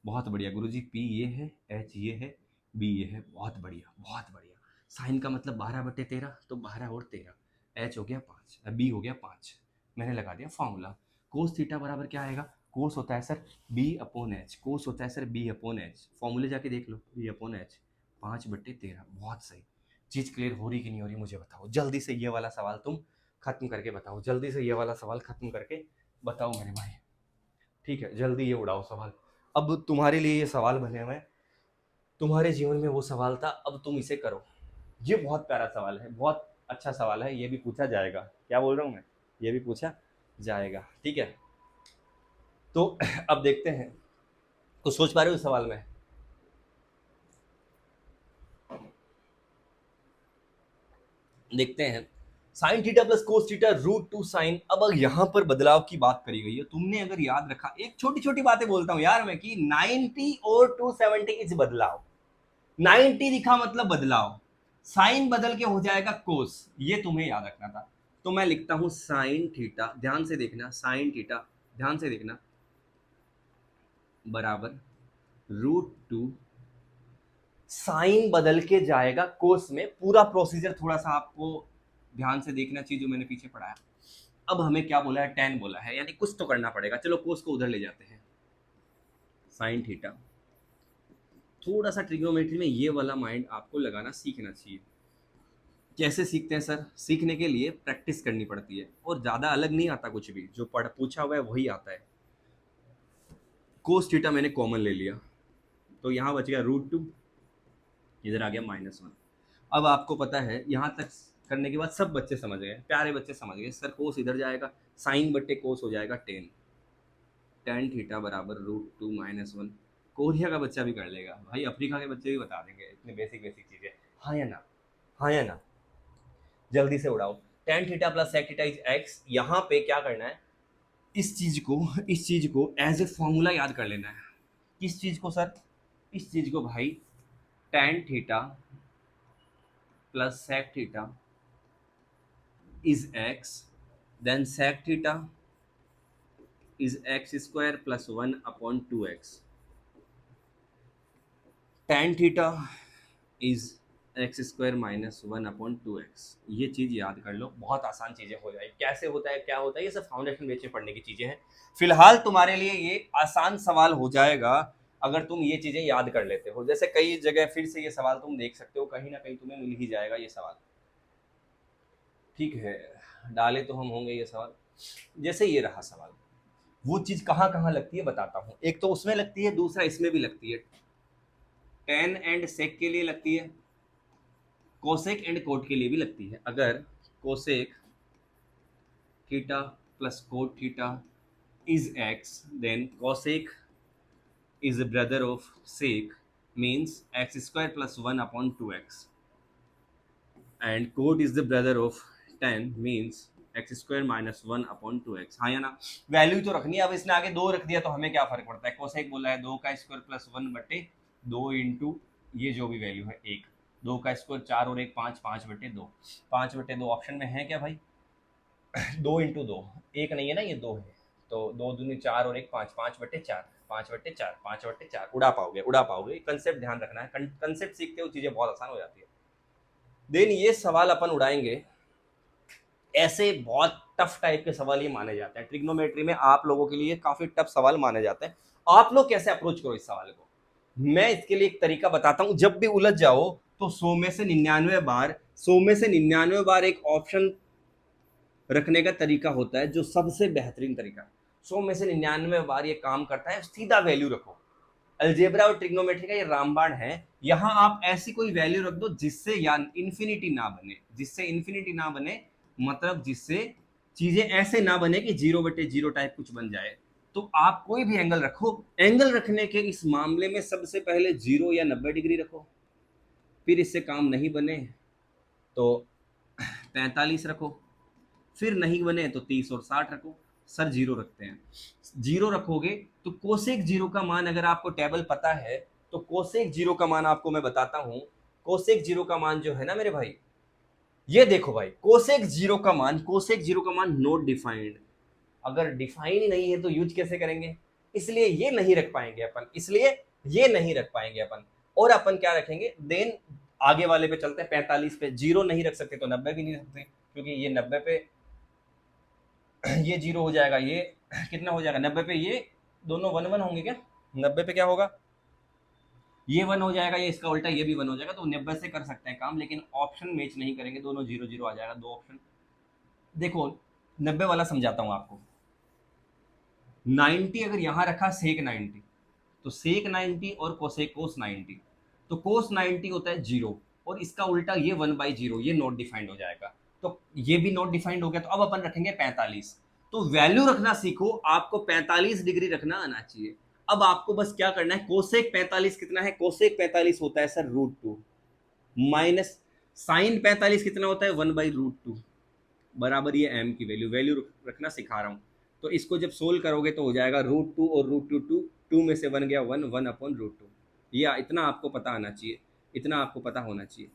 बहुत बढ़िया गुरुजी, पी ये है, एच ये है, बी ये है, बहुत बढ़िया बहुत बढ़िया। साइन का मतलब 12/13, तो 12 और 13, एच हो गया 5, बी हो गया 5, मैंने लगा दिया फॉर्मूला। कोस थीटा बराबर क्या आएगा? कोस होता है सर बी अपॉन एच, कोस होता है सर बी अपॉन एच, फॉर्मूले जाके देख लो, बी अपॉन एच, 5/13, बहुत सही। चीज़ क्लियर हो रही कि नहीं हो रही मुझे बताओ, जल्दी से ये वाला सवाल तुम खत्म करके बताओ, जल्दी से ये वाला सवाल खत्म करके बताओ मेरे भाई। ठीक है, जल्दी ये उड़ाओ सवाल। अब तुम्हारे लिए ये सवाल बने हुए हैं, तुम्हारे जीवन में वो सवाल था, अब तुम इसे करो। ये बहुत प्यारा सवाल है, बहुत अच्छा सवाल है, ये भी पूछा जाएगा, क्या बोल रहा हूँ मैं, ये भी पूछा जाएगा, ठीक है। तो अब देखते हैं, कुछ सोच पा रहे हो इस सवाल में? देखते हैं, sine theta plus cos theta root two sine. अब अगर यहाँ पर बदलाव की बात करी गई है, तुमने अगर याद रखा, एक छोटी छोटी बातें बोलता हूँ यार मैं, कि 90 और 270 इस बदलाव, 90 लिखा मतलब बदलाव, साइन बदल के हो जाएगा कोस, ये तुम्हें याद रखना था। तो मैं लिखता हूं साइन थीटा, ध्यान से देखना, साइन थीटा, ध्यान से देखना, बराबर रूट टू, साइन बदल के जाएगा कोस में, पूरा प्रोसीजर थोड़ा सा आपको ध्यान से देखना चाहिए जो मैंने पीछे पढ़ाया। अब हमें क्या बोला है? टेन बोला है, यानी कुछ तो करना पड़ेगा, चलो कोस को उधर ले जाते हैं। साइन थीटा, थोड़ा सा ट्रिग्नोमेट्री में ये वाला माइंड आपको लगाना सीखना चाहिए। कैसे सीखते हैं सर? सीखने के लिए प्रैक्टिस करनी पड़ती है, और ज़्यादा अलग नहीं आता कुछ भी, जो पढ़ पूछा हुआ है वही आता है। कोस थीटा मैंने कॉमन ले लिया, तो यहाँ बच गया रूट टू, इधर आ गया -1। अब आपको पता है यहाँ तक करने के बाद सब बच्चे समझ गए, प्यारे बच्चे समझ गए, सर कोस इधर जाएगा, साइन बट्टे कोस हो जाएगा 10, tan थीटा बराबर √2 - 1। कोरिया का बच्चा भी कर लेगा भाई, अफ्रीका के बच्चे भी बता देंगे, इतनी बेसिक बेसिक चीज़ें। हाँ या ना, हाँ या ना, जल्दी से उड़ाओ। tan theta plus sec theta is x, यहाँ पे क्या करना है? इस चीज को, इस चीज को एज ए फॉर्मूला याद कर लेना है। किस चीज को सर? इस चीज को भाई, tan theta plus sec theta is X, then sec theta is X square plus 1/2x, tan theta is X square minus 1/2x। ये चीज़ याद कर लो, बहुत आसान चीज़ें हो जाए। कैसे होता है, क्या होता है, ये सब फाउंडेशन बेच में पढ़ने की चीज़ें हैं। फिलहाल तुम्हारे लिए ये आसान सवाल हो जाएगा अगर तुम ये चीज़ें याद कर लेते हो। जैसे कई जगह फिर से ये सवाल तुम देख सकते हो, कहीं ना कहीं तुम्हें मिल ही जाएगा ये सवाल, ठीक है। डाले तो हम होंगे ये सवाल। जैसे ये रहा सवाल, वो चीज़ कहाँ कहाँ लगती है बताता हूँ। एक तो उसमें लगती है, दूसरा इसमें भी लगती है। टेन एंड सेक के लिए लगती है, कोसेक एंड कोट के लिए भी लगती है। अगर cosec theta plus cot theta is X, then cosec is brother of sec, means X square plus 1/2x, and cot is the brother of tan, means X square minus 1/2x, हाँ या ना। वैल्यू तो रखनी है। अब इसने आगे 2 रख दिया तो हमें क्या फर्क पड़ता है, कोसेक बोला है 2 का स्क्वायर प्लस 1/2 इंटू ये जो भी वैल्यू है 1, 2 का स्क्वायर 4 और 1 5, 5/2, 5/2 ऑप्शन में है क्या भाई? 2 इंटू 2, 1 नहीं है ना, ये 2 है, तो 2 दूनी 4 और 1 5, 5/4, 5/4, 5/4, उड़ा पाओगे, उड़ा पाओगे। कंसेप्ट ध्यान रखना है, कंसेप्ट सीखते हो चीजें बहुत आसान हो जाती है। देन ये सवाल अपन उड़ाएंगे, ऐसे बहुत टफ टाइप के सवाल ये माने जाते हैं ट्रिग्नोमेट्री में, आप लोगों के लिए काफी टफ सवाल माने जाते हैं। आप लोग कैसे अप्रोच करो इस सवाल को, मैं इसके लिए एक तरीका बताता हूं। जब भी उलझ जाओ तो 100 में से 99 बार, 100 में से 99 बार एक ऑप्शन रखने का तरीका होता है जो सबसे बेहतरीन तरीका है। 100 में से 99 बार ये काम करता है, सीधा वैल्यू रखो। अलजेब्रा और ट्रिग्नोमेट्री का ये रामबाण है। यहां आप ऐसी कोई वैल्यू रख दो जिससे या इन्फिनिटी ना बने, जिससे इन्फिनिटी ना बने, मतलब जिससे चीजें ऐसे ना बने कि 0/0 टाइप कुछ बन जाए। तो आप कोई भी एंगल रखो, एंगल रखने के इस मामले में सबसे पहले 0 या 90 डिग्री रखो, फिर इससे काम नहीं बने तो 45 रखो, फिर नहीं बने तो 30 और 60 रखो। सर 0 रखते हैं, 0 रखोगे तो कोसेक 0 का मान, अगर आपको टेबल पता है तो कोसेक 0 का मान आपको मैं बताता हूं। कोसेक 0 का मान जो है ना मेरे भाई, ये देखो भाई, कोसेक 0 का मान, कोसेक 0 का मान नॉट डिफाइंड। अगर डिफाइन ही नहीं है तो यूज कैसे करेंगे, इसलिए ये नहीं रख पाएंगे अपन, इसलिए ये नहीं रख पाएंगे अपन। और अपन क्या रखेंगे, देन आगे वाले पे चलते हैं, 45 पे 0 नहीं रख सकते तो 90 भी नहीं रख सकते, क्योंकि ये 90 पे ये 0 हो जाएगा, ये कितना हो जाएगा 90 पे, ये दोनों 1 1 होंगे क्या, 90 पे क्या होगा, ये 1 हो जाएगा, ये इसका उल्टा ये भी 1 हो जाएगा, तो 90 से कर सकते हैं काम, लेकिन ऑप्शन मैच नहीं करेंगे, दोनों 0 0 आ जाएगा, दो ऑप्शन। देखो 90 वाला समझाता हूं आपको। 90 अगर यहां रखा सेक 90, तो सेक 90 और कोसेक कोस 90, तो कोस 90 होता है 0, और इसका उल्टा ये 1/0, ये नॉट डिफाइंड हो जाएगा, तो ये भी नॉट डिफाइंड हो गया। तो अब अपन रखेंगे 45। तो वैल्यू रखना सीखो, आपको 45 डिग्री रखना आना चाहिए। अब आपको बस क्या करना है, कोसेक 45 कितना है, कोसेक 45 होता है सर √2 माइनस साइन 45 कितना होता है 1/√2, बराबर ये m की वैल्यू, वैल्यू रखना सिखा रहा हूं। तो इसको जब सोल्व करोगे तो हो जाएगा √2 और √2 2, 2 में से 1 गया 1, 1/√2। ये इतना आपको पता आना चाहिए, इतना आपको पता होना चाहिए।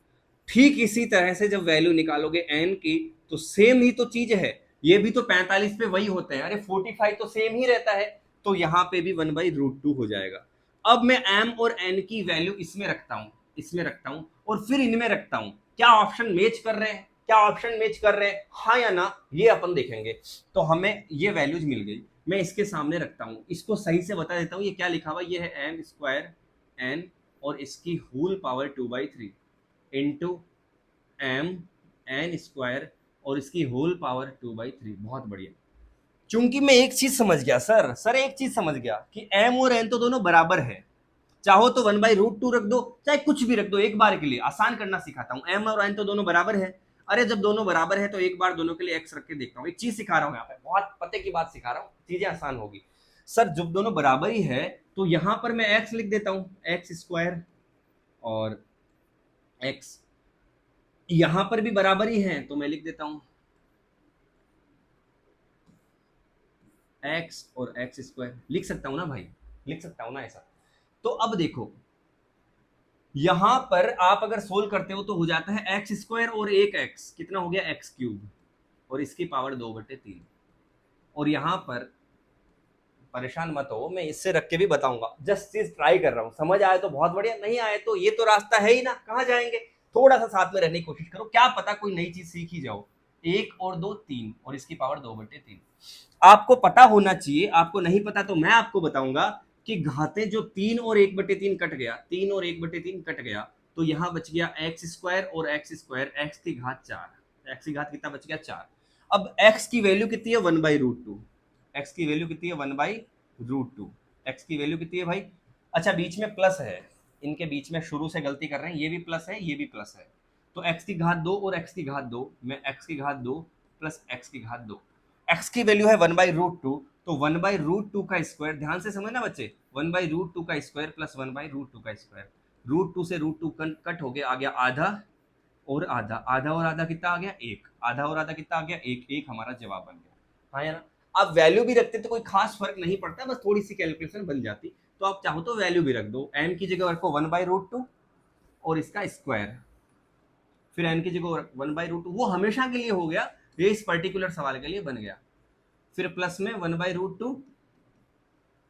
ठीक इसी तरह से जब वैल्यू निकालोगे n की, तो सेम ही तो चीज है, ये भी तो 45 पे वही होता है, अरे 45 तो सेम ही रहता है, तो यहाँ पे भी 1/√2 हो जाएगा। अब मैं m और n की वैल्यू इसमें रखता हूँ, इसमें रखता हूँ, और फिर इनमें रखता हूँ, क्या ऑप्शन मैच कर रहे हैं, क्या ऑप्शन मैच कर रहे हैं, हाँ या ना, ये अपन देखेंगे। तो हमें ये वैल्यूज मिल गई, मैं इसके सामने रखता हूँ, इसको सही से बता देता हूँ ये क्या लिखा हुआ, ये है m² n और इसकी होल पावर 2/3 इंटू m(n²) और इसकी होल पावर 2/3। बहुत बढ़िया। चूंकि मैं एक चीज समझ गया सर एक चीज समझ गया कि m और n तो दोनों बराबर है, चाहो तो 1/√2 रख दो, चाहे कुछ भी रख दो, एक बार के लिए आसान करना सिखाता हूं, m और n तो दोनों बराबर है। अरे जब दोनों बराबर है तो एक बार दोनों के लिए x रख के देखता हूं, एक चीज सिखा रहा हूं, यहाँ पे बहुत पते की बात सिखा रहा हूं, चीजें आसान होगी। सर जब दोनों बराबर ही है तो यहां पर मैं x लिख देता हूं, x² और x यहां पर भी बराबर ही है, तो मैं लिख देता हूं x और x², लिख सकता हूं ना भाई, लिख सकता हूं ना ऐसा। तो अब देखो यहां पर आप अगर सोल्व करते हो तो हो जाता है x² और एक x, कितना हो गया x³ और इसकी पावर 2/3। और यहां पर परेशान मत हो, मैं इससे रख के भी बताऊंगा, जस्ट चीज ट्राई कर रहा हूं, समझ आए तो बहुत बढ़िया, नहीं आए तो ये तो रास्ता है ही ना, कहां जाएंगे। थोड़ा सा साथ में रहने की कोशिश करो, क्या पता कोई नई चीज सीख ही जाओ। 1 और 2 3 और इसकी पावर 2/3 आपको पता होना चाहिए, आपको नहीं पता तो मैं आपको बताऊंगा कि घातें जो 3 और 1/3 कट गया, 3 और 1/3 कट गया, तो यहां बच गया x² और x², x की घात 4, x की घात कितना बच गया 4। अब x की वैल्यू कितनी है 1/√2, x की वैल्यू कितनी है 1/√2, x की वैल्यू कितनी है भाई। अच्छा बीच में प्लस है, इनके बीच में शुरू से गलती कर रहे हैं, ये भी प्लस है ये भी प्लस है, तो x की घात 2 और x की घात 2, मैं x की घात 2 प्लस x की घात 2, x की वैल्यू है 1/√2, तो 1/√2 का स्क्वायर, ध्यान से समझना बच्चे, 1/√2 का स्क्वायर प्लस 1/√2 का स्क्वायर, √2 से √2 कट हो गया, आ गया आधा, और आधा, आधा और आधा कितना आ गया 1, आधा और आधा कितना आ गया 1, 1 हमारा जवाब बन गया। हाँ या ना? आप वैल्यू भी रखते तो कोई खास फर्क नहीं पड़ता, बस थोड़ी सी कैलकुलेशन बन जाती। तो आप चाहो तो वैल्यू भी रख दो, m की जगह रखो 1/√2 और इसका स्क्वायर, फिर n की जगह 1/√2, वो हमेशा के लिए हो गया, ये इस पर्टिकुलर सवाल के लिए बन गया। फिर प्लस में 1/√2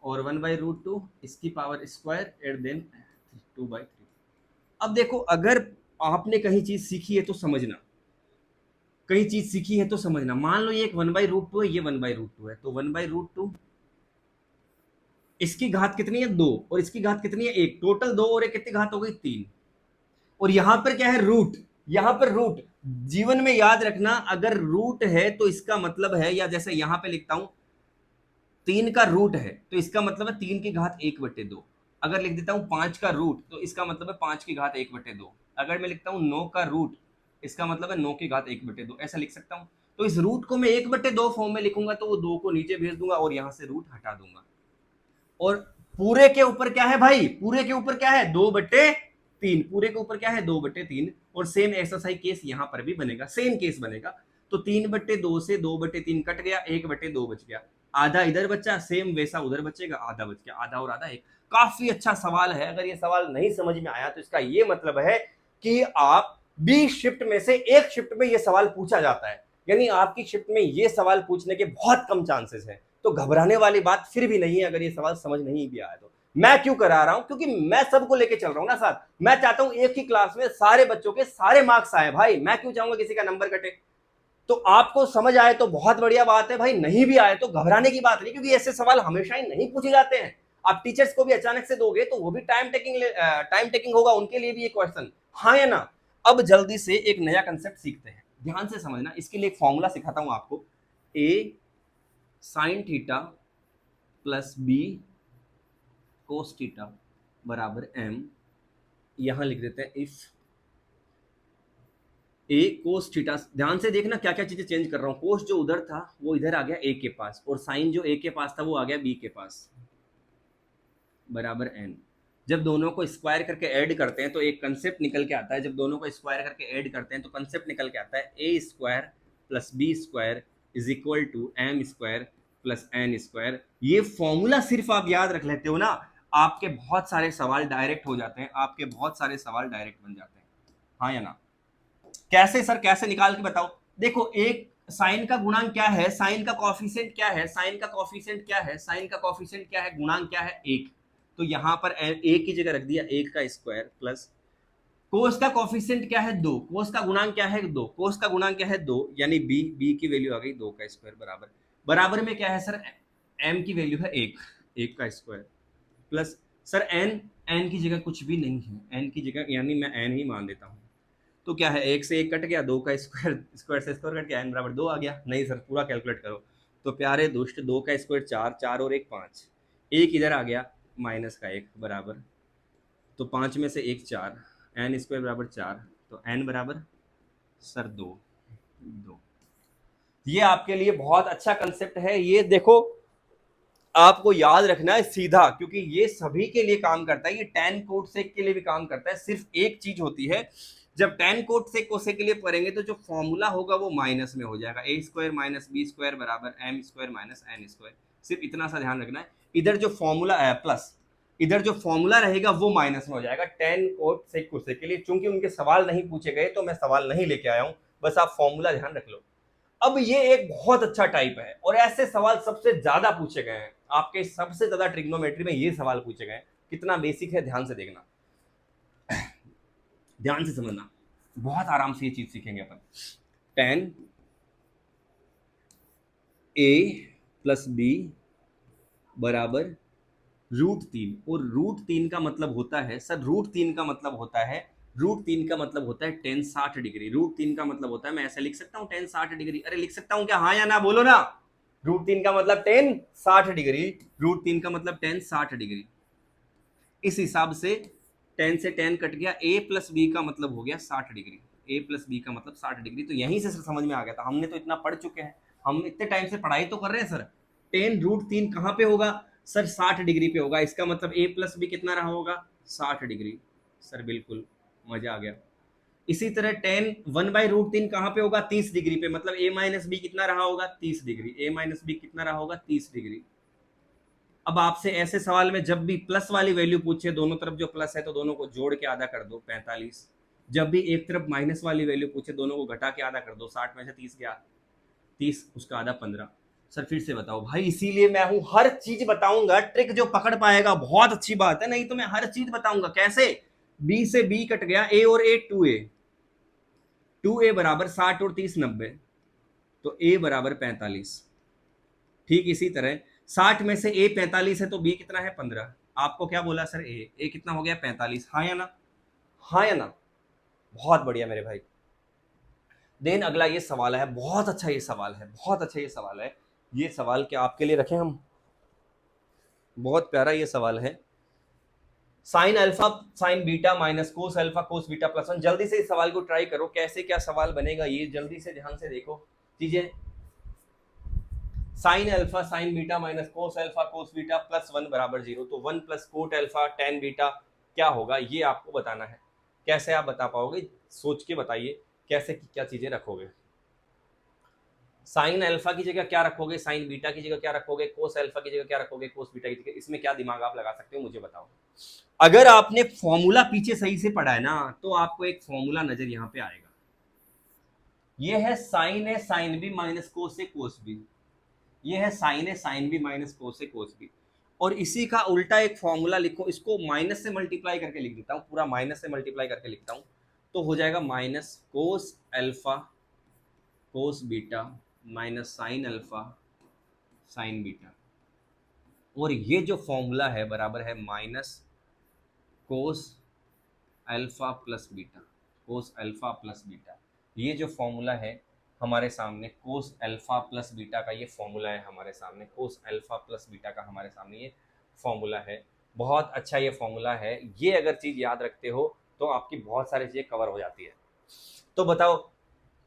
और 1/√2 इसकी पावर स्क्वायर एट देन 2/3। अब देखो, अगर आपने कहीं चीज सीखी है तो समझना, कहीं चीज सीखी है तो समझना। मान लो ये एक 1/√2 है, ये 1/√2 है, तो 1/√2 इसकी घात कितनी है 2 और इसकी घात कितनी है 1, टोटल 2 और 1 कितनी घात हो गई 3। और यहां पर क्या है रूट, यहां पर रूट, जीवन में याद रखना, अगर रूट है तो इसका मतलब है, या जैसे यहां पे लिखता हूं 3 का रूट है तो इसका मतलब है 3 की घात 1/2। अगर लिख देता हूं 5 का रूट तो इसका मतलब है 5 की घात 1/2। अगर मैं लिखता हूं 9 का रूट, इसका मतलब है 9 की घात 1/2, ऐसा लिख सकता हूं। तो इस रूट को मैं 1/2 फॉर्म में लिखूंगा तो वो 2 को नीचे भेज दूंगा और यहां से रूट हटा दूंगा। और पूरे के ऊपर क्या है भाई, पूरे के ऊपर क्या है 2/3, पूरे के ऊपर क्या है 2/3। और सेम ऐसा ही केस यहां पर भी बनेगा, सेम केस बनेगा। तो 3/2 से 2/3 कट गया, 1/2 बच गया, आधा इधर बचा, सेम वैसा उधर बचेगा, आधा बच गया, आधा और आधा 1। काफी अच्छा सवाल है। अगर ये सवाल नहीं समझ में आया तो इसका ये मतलब है कि आप 20 शिफ्ट में से एक शिफ्ट में ये सवाल पूछा जाता है, यानी आपकी शिफ्ट में ये सवाल पूछने के बहुत कम चांसेस है। तो घबराने वाली बात फिर भी नहीं है अगर ये सवाल समझ नहीं भी आया तो। मैं क्यों करा रहा हूं, क्योंकि मैं सबको लेके चल रहा हूं ना साथ। मैं चाहता हूं एक ही क्लास में सारे बच्चों के सारे मार्क्स आए भाई, मैं क्यों चाहूंगा किसी का नंबर कटे। तो आपको समझ आए तो बहुत बढ़िया बात है भाई, नहीं भी आए तो घबराने की बात नहीं, क्योंकि ऐसे सवाल हमेशा ही नहीं पूछे जाते हैं। आप टीचर्स को भी अचानक से दोगे तो वो भी टाइम टेकिंग होगा, उनके लिए भी ये क्वेश्चन। हाँ या ना? अब जल्दी से एक नया कंसेप्ट सीखते हैं, ध्यान से समझना। इसके लिए एक फॉर्मूला सिखाता हूं आपको, a sin theta plus b cos theta बराबर m। यहां लिख देते हैं इफ ए कोस थीटा, ध्यान से देखना क्या क्या चीजें चेंज कर रहा हूं। कोस जो उधर था वो इधर आ गया ए के पास, और साइन जो ए के पास था वो आ गया बी के पास, बराबर एन। जब दोनों को स्क्वायर करके ऐड करते हैं तो एक कंसेप्ट निकल के आता है, जब दोनों को स्क्वायर करके ऐड करते हैं तो कंसेप्ट निकल के आता है A square plus B square is equal to M square plus N square. ये फॉर्मूला सिर्फ आप याद रख लेते हो ना, आपके बहुत सारे सवाल डायरेक्ट हो जाते हैं, आपके बहुत सारे सवाल डायरेक्ट बन जाते हैं। हाँ या ना? कैसे सर, कैसे निकाल के बताओ। देखो, एक साइन का गुणांक क्या है, साइन का कॉफिशिएंट क्या है, साइन का कॉफिशिएंट क्या है, साइन का कॉफिशिएंट क्या है, गुणांक क्या है 1। तो यहां पर एक की जगह रख दिया 1 का स्क्वायर प्लस कोस का कॉफिशिएंट क्या है 2, कोस का गुणांक क्या है 2, कोस का गुणांक क्या है 2, यानी बी, बी की वैल्यू आ गई 2 का स्क्वायर बराबर, बराबर में क्या है सर, एम की वैल्यू है 1, 1 का square plus sir N, N की जगह कुछ भी नहीं है, एन की जगह यानी मैं एन ही मान देता हूं। तो क्या है, 1 से 1 कट गया, 2 का स्क्वायर, स्क्वायर से स्क्वायर कट गया, एन बराबर 2 आ गया। नहीं सर, पूरा कैलकुलेट करो। तो प्यारे दुष्ट, 2 का स्क्वायर 4, 4 और 1 5, 1 इधर आ गया माइनस का 1 बराबर, तो 5 में से 1 4, एन स्क्वायर बराबर 4, तो एन बराबर सर 2, 2। ये आपके लिए बहुत अच्छा कंसेप्ट है, ये देखो आपको याद रखना है सीधा, क्योंकि ये सभी के लिए काम करता है, ये tan कोट सेक के लिए भी काम करता है। सिर्फ एक चीज होती है, जब tan कोट सेक कोसेक के लिए पढ़ेंगे तो जो फॉर्मूला होगा वो माइनस में हो जाएगा, A square minus B square बराबर M square minus N square. सिर्फ इतना सा ध्यान रखना है, इधर जो फॉर्मूला है प्लस, इधर जो फॉर्मूला रहेगा वो माइनस में हो जाएगा tan कोट सेक कोसेक के लिए। चूंकि उनके सवाल नहीं पूछे गए तो मैं सवाल नहीं लेके आया हूं, बस आप फॉर्मूला ध्यान रख लो। अब ये एक बहुत अच्छा टाइप है और ऐसे सवाल सबसे ज्यादा पूछे गए हैं, आपके सबसे ज्यादा ट्रिग्नोमेट्री में ये सवाल पूछे गए हैं। कितना बेसिक है, ध्यान से देखना, ध्यान से समझना, बहुत आराम से ये चीज सीखेंगे अपन। tan a प्लस बी बराबर √3, और √3 का मतलब होता है सर, √3 का मतलब होता है, √3 का मतलब होता है tan 60 डिग्री। √3 का मतलब होता है, मैं ऐसे लिख सकता हूँ tan 60 डिग्री, अरे लिख सकता हूँ क्या, हाँ या ना बोलो ना। √3 का मतलब tan 60 डिग्री, √3 का मतलब tan 60 डिग्री। इस हिसाब से tan से tan कट गया, a प्लस बी का मतलब हो गया 60 डिग्री, a प्लस बी का मतलब 60 डिग्री। तो यहीं से समझ में आ गया था, हमने तो इतना पढ़ चुके हैं, हम इतने टाइम से पढ़ाई तो कर रहे हैं सर। tan √3 कहाँ पे होगा सर, 60 डिग्री पे होगा, इसका मतलब a प्लस बी कितना रहा होगा 60 डिग्री। सर बिल्कुल, मजा आ गया। इसी तरह टेन 1/√3 कहाँ पे होगा, 30 डिग्री पे, मतलब a माइनस बी कितना रहा होगा, 30 डिग्री। a माइनस बी कितना रहा होगा, 30 डिग्री। अब आपसे ऐसे सवाल में जब भी प्लस वाली वैल्यू पूछे, दोनों तरफ जो प्लस है तो दोनों को जोड़ के आधा कर दो, 45। जब भी एक तरफ माइनस वाली वैल्यू पूछे, दोनों को घटा के आधा कर दो, 60 में से 30 गया, 30 उसका आधा 15। सर फिर से बताओ भाई, इसीलिए मैं हूं, हर चीज बताऊंगा, ट्रिक जो पकड़ पाएगा बहुत अच्छी बात है, नहीं तो मैं हर चीज बताऊंगा। कैसे, बी से बी कट गया, ए और ए 2a, 2a बराबर 60 और 30 90, तो a बराबर 45। ठीक इसी तरह 60 में से a 45 है तो b कितना है, 15। आपको क्या बोला सर, a कितना हो गया, 45। हाँ या ना, हाँ या ना, बहुत बढ़िया मेरे भाई। देन अगला ये सवाल है, बहुत अच्छा ये सवाल है, बहुत अच्छा ये सवाल है। ये सवाल क्या आपके लिए रखें हम, बहुत प्यारा ये सवाल है। Sine alpha sign beta minus cos alpha cos beta plus 1। जल्दी से इस सवाल को ट्राई करो, कैसे क्या सवाल बनेगा ये जल्दी से ध्यान से देखो चीजें। Sine alpha sign beta minus cos alpha cos beta plus 1 बराबर 0, तो 1 plus coat alpha tan beta क्या होगा, ये आपको बताना है। कैसे आप बता पाओगे, सोच के बताइए कैसे क्या चीजें रखोगे। साइन अल्फा की जगह क्या रखोगे, साइन बीटा की जगह क्या रखोगे, कोस अल्फा की जगह क्या रखोगे, कोस बीटा की जगह, इसमें क्या दिमाग आप लगा सकते हो मुझे बताओ। अगर आपने फॉर्मूला पीछे सही से पढ़ा है ना, तो आपको एक फॉर्मूला नजर यहां पे आएगा। ये है साइन ए साइन बी माइनस कोस ए कोस बी, ये है साइन ए साइन बी माइनस कोस ए कोस बी। और इसी का उल्टा एक फॉर्मूला लिखो, इसको माइनस से मल्टीप्लाई करके लिख देता हूं, पूरा माइनस से मल्टीप्लाई करके लिखता हूं, तो हो जाएगा minus cos alpha cos beta minus sine alpha sign beta. और ये जो फॉर्मूला है बराबर है minus cos alpha plus beta, cos alpha plus beta. ये जो फॉर्मूला है हमारे सामने, कोस अल्फा प्लस बीटा का ये फॉर्मूला है हमारे सामने, कोस अल्फा प्लस बीटा का हमारे सामने ये फॉर्मूला है। बहुत अच्छा ये फॉर्मूला है, ये अगर चीज़ याद रखते हो तो आपकी बहुत सारी चीज़ें कवर हो जाती है। तो बताओ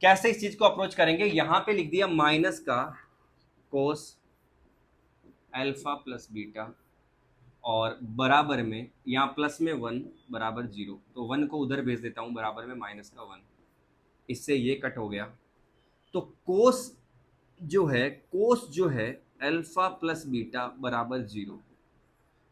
कैसे इस चीज़ को अप्रोच करेंगे। यहाँ पे लिख दिया माइनस का कोस अल्फा प्लस बीटा और बराबर में यहाँ प्लस में 1 बराबर 0, तो 1 को उधर भेज देता हूँ, बराबर में माइनस का 1, इससे ये कट हो गया। तो कोस जो है अल्फा प्लस बीटा बराबर 0।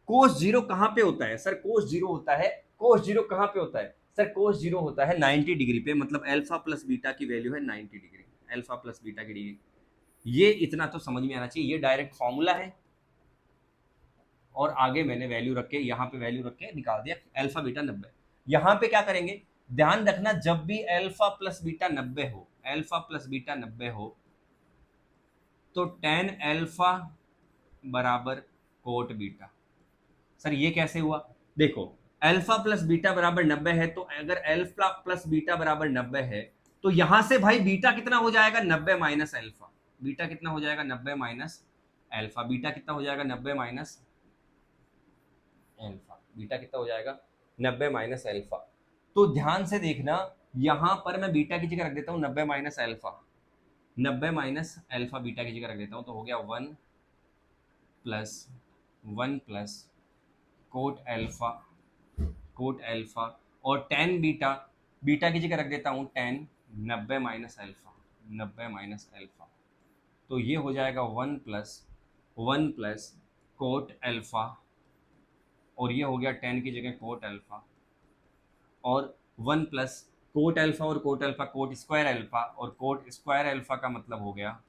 कोस 0 कहाँ पे होता है सर, कोस 0 होता है, कोस 0 कहाँ पे होता है सर, कोस 0 होता है 90 डिग्री पे, मतलब अल्फा प्लस बीटा की वैल्यू है 90 डिग्री, अल्फा प्लस बीटा की डिग्री। ये इतना तो समझ में आना चाहिए, ये डायरेक्ट फॉर्मूला है और आगे मैंने वैल्यू रख के, यहाँ पे वैल्यू रख के निकाल दिया अल्फा बीटा 90। यहाँ पे क्या करेंगे, ध्यान रखना, जब भी अल्फा प्लस बीटा 90 हो, अल्फा प्लस बीटा 90 हो, तो टेन अल्फा बराबर कोट बीटा। सर ये कैसे हुआ, देखो अल्फा प्लस बीटा बराबर 90 है, तो अगर अल्फा प्लस बीटा बराबर 90 है, तो यहां से भाई बीटा कितना हो जाएगा, 90 माइनस अल्फा। बीटा कितना हो जाएगा, 90 माइनस अल्फा। बीटा कितना हो जाएगा, 90 माइनस अल्फा। बीटा कितना हो जाएगा, 90 माइनस अल्फा। तो ध्यान से देखना, यहां पर मैं बीटा की जगह रख देता हूं 90 minus alpha, 90 minus alpha beta की जगह रख देता हूं, तो हो गया 1 प्लस कोट अल्फा और टेन बीटा, बीटा की जगह रख देता हूं 10 90 माइनस अल्फा, 90 माइनस अल्फा। तो ये हो जाएगा 1 प्लस कोट अल्फा, और ये हो गया 10 की जगह कोट अल्फा, और 1 प्लस कोट अल्फा और coat alpha coat square alpha, और कोट स्क्वायर अल्फा का मतलब हो गया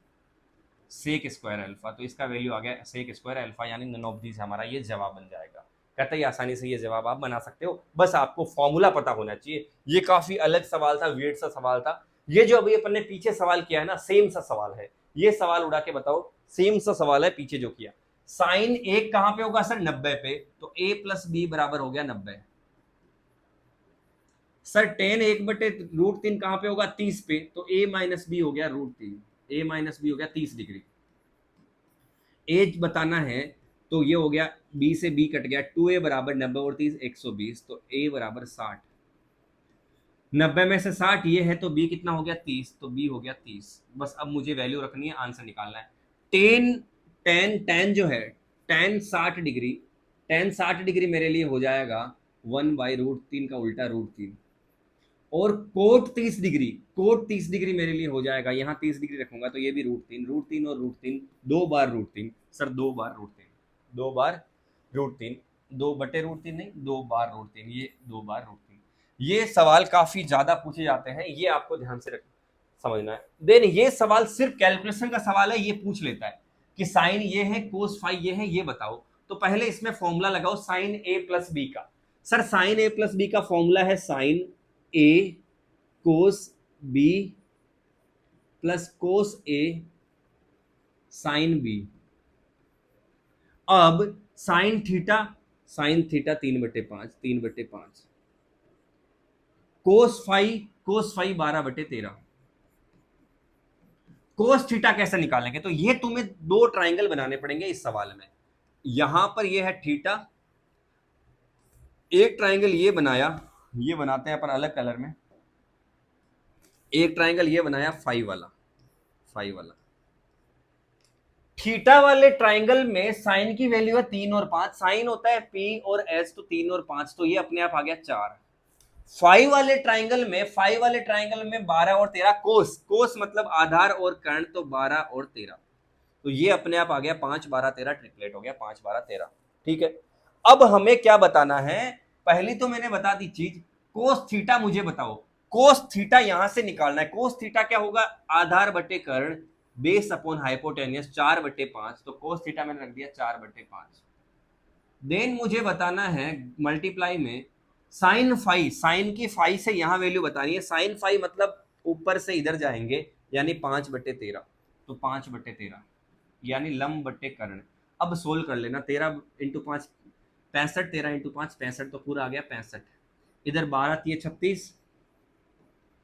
सेक स्क्वायर अल्फा। तो इसका वैल्यू आ गया सेक स्क्वायर अल्फा, यानी नन ऑफ दीज हमारा ये जवाब बन जाएगा। कहते ही आसानी से ये जवाब आप बना सकते हो, बस आपको फॉर्मूला पता होना चाहिए। ये काफी अलग सवाल था, वियर्ड सा सवाल था। ये जो अभी अपन ने पीछे सवाल किया है ना, सेम सा सवाल है। ये सवाल उड़ा के बताओ, सेम सा सवाल है पीछे जो किया। साइन एक कहां पे होगा सर, 90 पे, तो a प्लस बी बराबर हो गया 90। सर टेन 1/√3 कहां पे होगा, 30 पे, तो a माइनस बी हो गया √3, a माइनस बी हो गया 30 डिग्री। एज बताना है, तो ये हो गया b से b कट गया, 2a बराबर 90 और 30 120, तो a बराबर 60। 90 में से 60 ये है, तो b कितना हो गया 30, तो b हो गया 30। बस अब मुझे वैल्यू रखनी है, आंसर निकालना है। टेन टेन टेन जो है, टेन 60 डिग्री, टेन 60 डिग्री मेरे लिए हो जाएगा 1/√3 का उल्टा √3। और कोट 30 डिग्री मेरे लिए हो जाएगा, यहाँ 30 डिग्री रखूंगा तो ये भी √3 और √3, 2 बार √3 सर, 2 बार √3, 2 बार √3, 2/√3 नहीं, 2 बार √3, ये 2 बार √3। ये सवाल काफी ज्यादा पूछे जाते हैं, ये आपको ध्यान से समझना है। देन ये सवाल सिर्फ कैलकुलेशन का सवाल है, ये पूछ लेता है कि साइन ये है, कोस फाई ये है, ये बताओ। तो पहले इसमें फॉर्मूला लगाओ साइन ए प्लस बी का। Sir sine A plus B का फॉर्मूला है sine A cos B plus cos A sine B. अब sine theta 3/5, 3/5, cos phi 12/13। Cos theta कैसे निकालेंगे? तो ये तुम्हें 2 ट्राइंगल बनाने पड़ेंगे इस सवाल में। यहां पर ये है थीटा, एक ट्राइंगल ये बनाया, ये बनाते हैं अपन अलग कलर में, एक ट्राइंगल ये बनाया फाई वाला। थीटा वाले ट्राइंगल में साइन की वैल्यू है 3 और 5, साइन होता है P और S, तो 3 और 5, तो ये अपने आप आ गया 4। फाई वाले ट्राइंगल में 12 और 13, कोस मतलब आधार और कर्ण, तो 12 और 13, तो ये अपने आप आ गया 5, 12, 13, ट्रिपलेट हो गया 5, 12, 13। ठीक है, अब हमें क्या बताना है? पहली तो मैंने बता दी चीज, कोस थीटा मुझे बताओ। कोस थीटा यहां से निकालना है। कोस थीटा क्या होगा? आधार बटे कर्ण बेस अपॉन हाइपोटेनियस 4/5, तो कोस थीटा मैंने रख दिया 4/5। देन मुझे बताना है मल्टीप्लाई में साइन फाई, साइन की फाई से यहां वैल्यू बतानी है। साइन फाई मतलब ऊपर से इधर जाएंगे, यानी 5/13, तो 5/13 यानी लंब बटे कर्ण। अब सोल्व कर लेना, 13 × 5 65, 13 × 5 65, तो पूरा आ गया 65। इधर 12 × 36,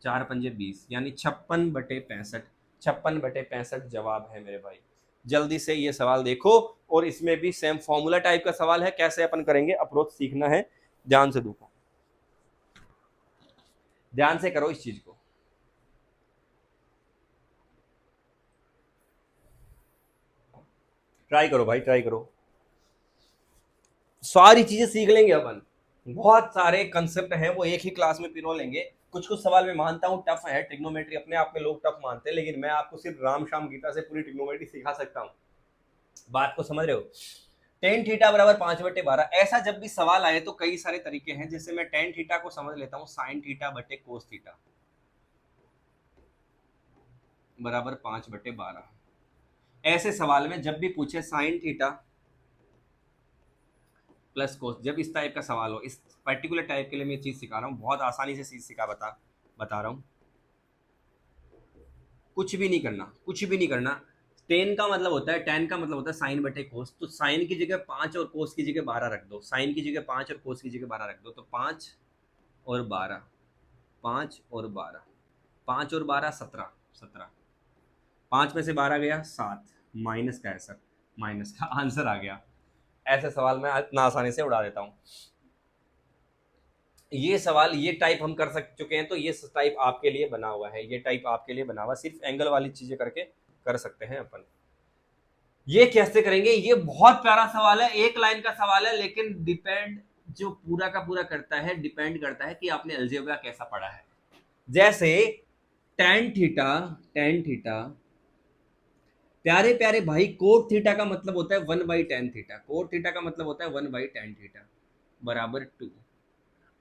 4 × 5 20, यानी 56/65। 56/65 जवाब है मेरे भाई। जल्दी से ये सवाल देखो, और इसमें भी सेम फॉर्मूला टाइप का सवाल है, कैसे अपन करेंगे अप्रोच सीखना है। ध्यान से देखो, ध्यान से करो इस चीज को। ट्राई करो भाई, ट्राई करो, सारी चीजें सीख लेंगे अपन। बहुत सारे कंसेप्ट हैं वो एक ही क्लास में पिरो लेंगे। कुछ कुछ सवाल मैं मानता हूँ टफ है, ट्रिग्नोमेट्री अपने आप में लोग टफ मानते हैं, लेकिन मैं आपको सिर्फ राम शाम गीता से पूरी ट्रिग्नोमेट्री सिखा सकता हूँ। बात को समझ रहे हो? टेन थीटा बराबर 5/12, ऐसा जब भी सवाल आए तो कई सारे तरीके हैं। जैसे मैं टेन थीटा को समझ लेता हूँ साइन थीटा बटे कोस थीटा बराबर 5/12। ऐसे सवाल में जब भी पूछे साइन थीटा प्लस कोस, जब इस टाइप का सवाल हो, इस पर्टिकुलर टाइप के लिए मैं चीज सिखा रहा हूँ, बहुत आसानी से चीज सिखा बता रहा हूँ। कुछ भी नहीं करना, कुछ भी नहीं करना। टेन का मतलब होता है, टेन का मतलब होता है साइन बटे कोस, तो साइन की जगह 5 और कोस की जगह 12 रख दो। साइन की जगह 5 और कोस की जगह 12 रख दो, तो 5 और 12, 5 और 12, 5 और 12 17, 17, 5 में से 12 गया 7, माइनस का है सर, माइनस का आंसर आ गया। ऐसे सवाल मैं इतना आसानी से उड़ा देता हूँ। ये सवाल, ये टाइप हम कर चुके हैं, तो ये टाइप आपके लिए बना हुआ है, ये टाइप आपके लिए बना हुआ, सिर्फ एंगल वाली चीजें करके कर सकते हैं अपन। ये कैसे करेंगे? ये बहुत प्यारा सवाल है, एक लाइन का सवाल है, लेकिन डिपेंड जो पूरा का पूरा करता है, डिपेंड करता है कि आपने अलजेब्रा कैसा पढ़ा है। जैसे tan थीटा प्यारे प्यारे भाई, कोट थीटा का मतलब होता है 1/tan थीटा, कोट थीटा का मतलब होता है 1/tan थीटा बराबर 2।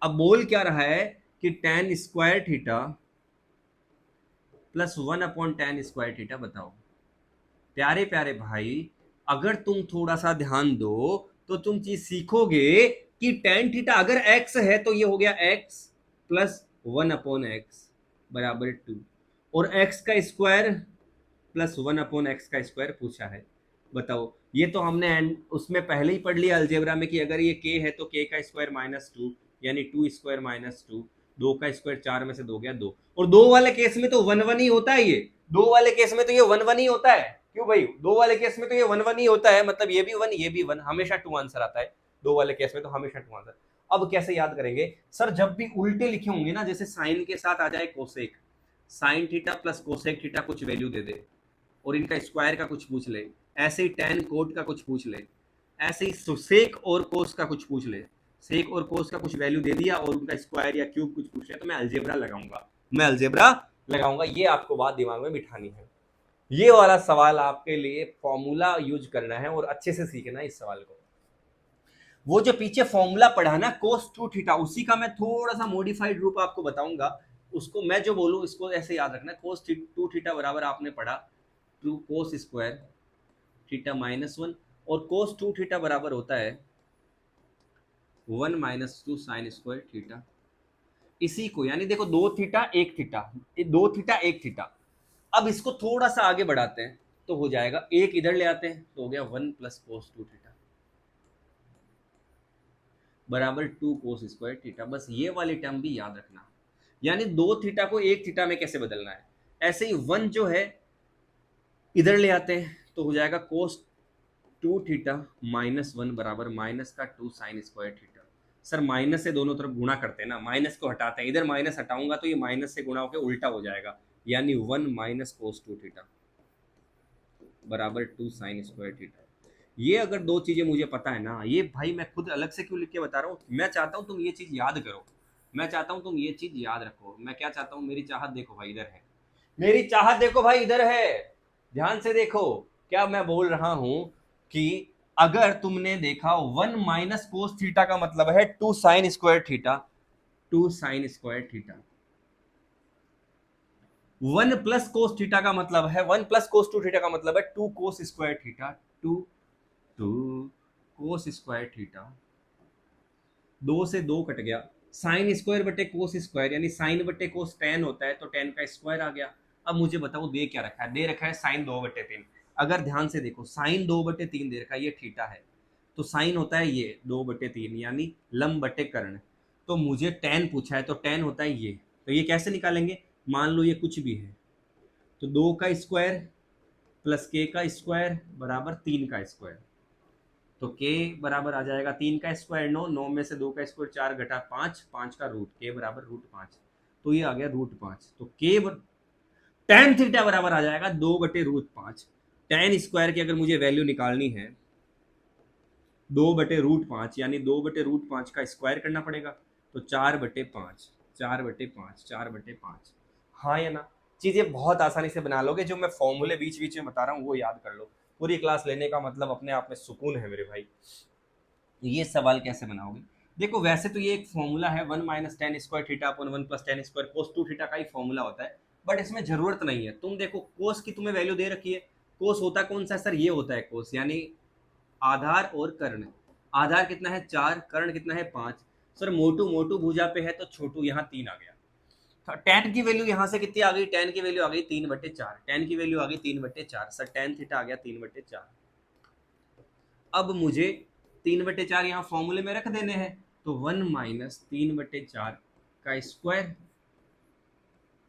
अब बोल क्या रहा है कि tan square theta plus 1/tan square theta बताओ। प्यारे प्यारे भाई, अगर तुम थोड़ा सा ध्यान दो तो तुम चीज सीखोगे कि tan थीटा अगर x है तो ये हो गया x प्लस 1/x बराबर 2, और x का स्क्वायर प्लस 1/x का स्क्वायर पूछा है। बताओ, ये तो हमने उसमें पहले ही पढ़ लिया अलजेब्रा में कि अगर ये k है तो k का स्क्वायर -2, यानी 2 स्क्वायर -2, 2 का स्क्वायर 4 में से 2 गया 2, और 2 वाले केस में तो 1/1 ही होता है। ये 2 वाले केस में तो ये 1/1 ही होता है। क्यों भाई? 2 वाले केस में तो ये 1/1 ही होता है, मतलब ये भी 1 ये भी 1, हमेशा 2 आंसर आता है। 2 वाले केस में तो हमेशा 2 आंसर। अब कैसे याद करेंगे सर? जब भी उल्टे लिखे होंगे ना, जैसे साइन के साथ आ जाए cosec, sign theta plus cosec theta कुछ वैल्यू दे दे, और इनका स्क्वायर का कुछ पूछ ले, ऐसे ही tan कोट का कुछ पूछ ले, ऐसे ही सेक और कोस का कुछ पूछ ले, सेक और कोस का कुछ वैल्यू दे दिया और उनका स्क्वायर या क्यूब कुछ पूछ रहे तो मैं अलजेब्रा लगाऊंगा, मैं अलजेब्रा लगाऊंगा। ये आपको बात दिमाग में बिठानी है। ये वाला सवाल आपके लिए फॉर्मूला यूज करना है और अच्छे से सीखना है इस सवाल को। वो जो पीछे फॉर्मूला पढ़ा ना कोस टू थीटा, उसी का मैं थोड़ा सा मॉडिफाइड रूप आपको बताऊंगा। उसको मैं जो बोलूं इसको ऐसे याद रखना, कोस टू थीटा बराबर आपने पढ़ा two cos square theta minus one, और कोस टू थीटा बराबर होता है 1 - 2 साइन स्क्वायर थीटा। इसी को यानी देखो दो थीटा एक थीटा, दो थीटा एक थीटा। अब इसको थोड़ा सा आगे बढ़ाते हैं तो हो जाएगा, एक इधर ले आते हैं तो हो गया 1 + cos 2 थीटा बराबर 2 cos² थीटा। बस ये वाली टर्म भी याद रखना, यानी दो थीटा को एक थीटा में कैसे बदलना है। ऐसे ही वन जो है इधर ले आते हैं तो हो जाएगा cos 2 थीटा -1 बराबर -2 sin² थीटा। सर माइनस से दोनों तरफ गुणा करते हैं ना, माइनस को हटाते हैं, इधर माइनस हटाऊंगा तो ये माइनस से गुणा होकर उल्टा हो जाएगा, यानी 1 - cos 2 थीटा बराबर 2 sin² थीटा। ये अगर दो चीजें मुझे पता है ना, ये भाई मैं खुद अलग से क्यों लिख के बता रहा हूँ, मैं चाहता हूँ तुम ये चीज याद करो, मैं चाहता हूँ तुम ये चीज याद रखो। मैं क्या चाहता हूँ, मेरी चाहत देखो भाई इधर है, मेरी चाहत देखो भाई इधर है, ध्यान से देखो क्या मैं बोल रहा हूं कि अगर तुमने देखा 1 - cos 2 थीटा का मतलब है 2 sin² theta, 2 sin² theta. 1 + cos 2 theta का मतलब है 1 + cos 2 थीटा का मतलब है 2 cos² थीटा, 2 cos² थीटा। दो से दो कट गया, साइन स्क्वायर बटे कोस स्क्वायर यानी साइन बटे कोस टेन होता है, तो टेन का स्क्वायर आ गया। अब मुझे बताओ दे क्या रखा है, दे रखा है साइन 2/3। अगर ध्यान से देखो साइन 2/3 दे रखा है, ये थीटा है, तो साइन होता है ये 2/3 यानी लंब बटे कर्ण। तो मुझे टेन पूछा है तो टेन होता है ये, तो ये कैसे निकालेंगे, मान लो ये कुछ भी है तो 2 का स्क्वायर प्लस के का स्क्वायर बराबर 3 का स्क्वायर। तो के बराबर आ जाएगा 3 का स्क्वायर 9, 9 में से 2 का स्क्वायर 4 घटा 5, 5 का रूट, के बराबर √5, तो ये आ गया √5। तो के टेन थीटा बराबर आ जाएगा 2/√5। टेन स्क्वायर की अगर मुझे वैल्यू निकालनी है 2/√5 यानी 2/√5 का स्क्वायर करना पड़ेगा, तो 4/5, 4/5, 4/5। हाँ या ना, चीजें बहुत आसानी से बना लोगे, जो मैं फॉर्मूले बीच बीच में बता रहा हूँ वो याद कर लो। पूरी क्लास लेने का मतलब अपने आप में सुकून है मेरे भाई। ये सवाल कैसे बनाओगे, देखो वैसे तो ये एक फॉर्मूला है 1 - tan² थीटा/1 + tan² cos 2 थीटा का ही फॉर्मूला होता है, बट इसमें जरूरत नहीं है। तुम देखो कोस की तुम्हें वैल्यू दे रखी है, कोस होता कौन सा सर, ये होता है कोस, यानी आधार और कर्ण। आधार कितना है 4, कर्ण कितना है 5। सर मोटू मोटू भुजा पे है तो छोटू यहाँ 3 आ गया। टेन की वैल्यू यहाँ से कितनी आ गई, टेन की वैल्यू आ गई 3/4, टेन की वैल्यू आ गई 3/4, सर टेन थीटा आ गया 3/4। अब मुझे 3/4 यहाँ फॉर्मूले में रख देने हैं, तो 1 - 3/4 का स्क्वायर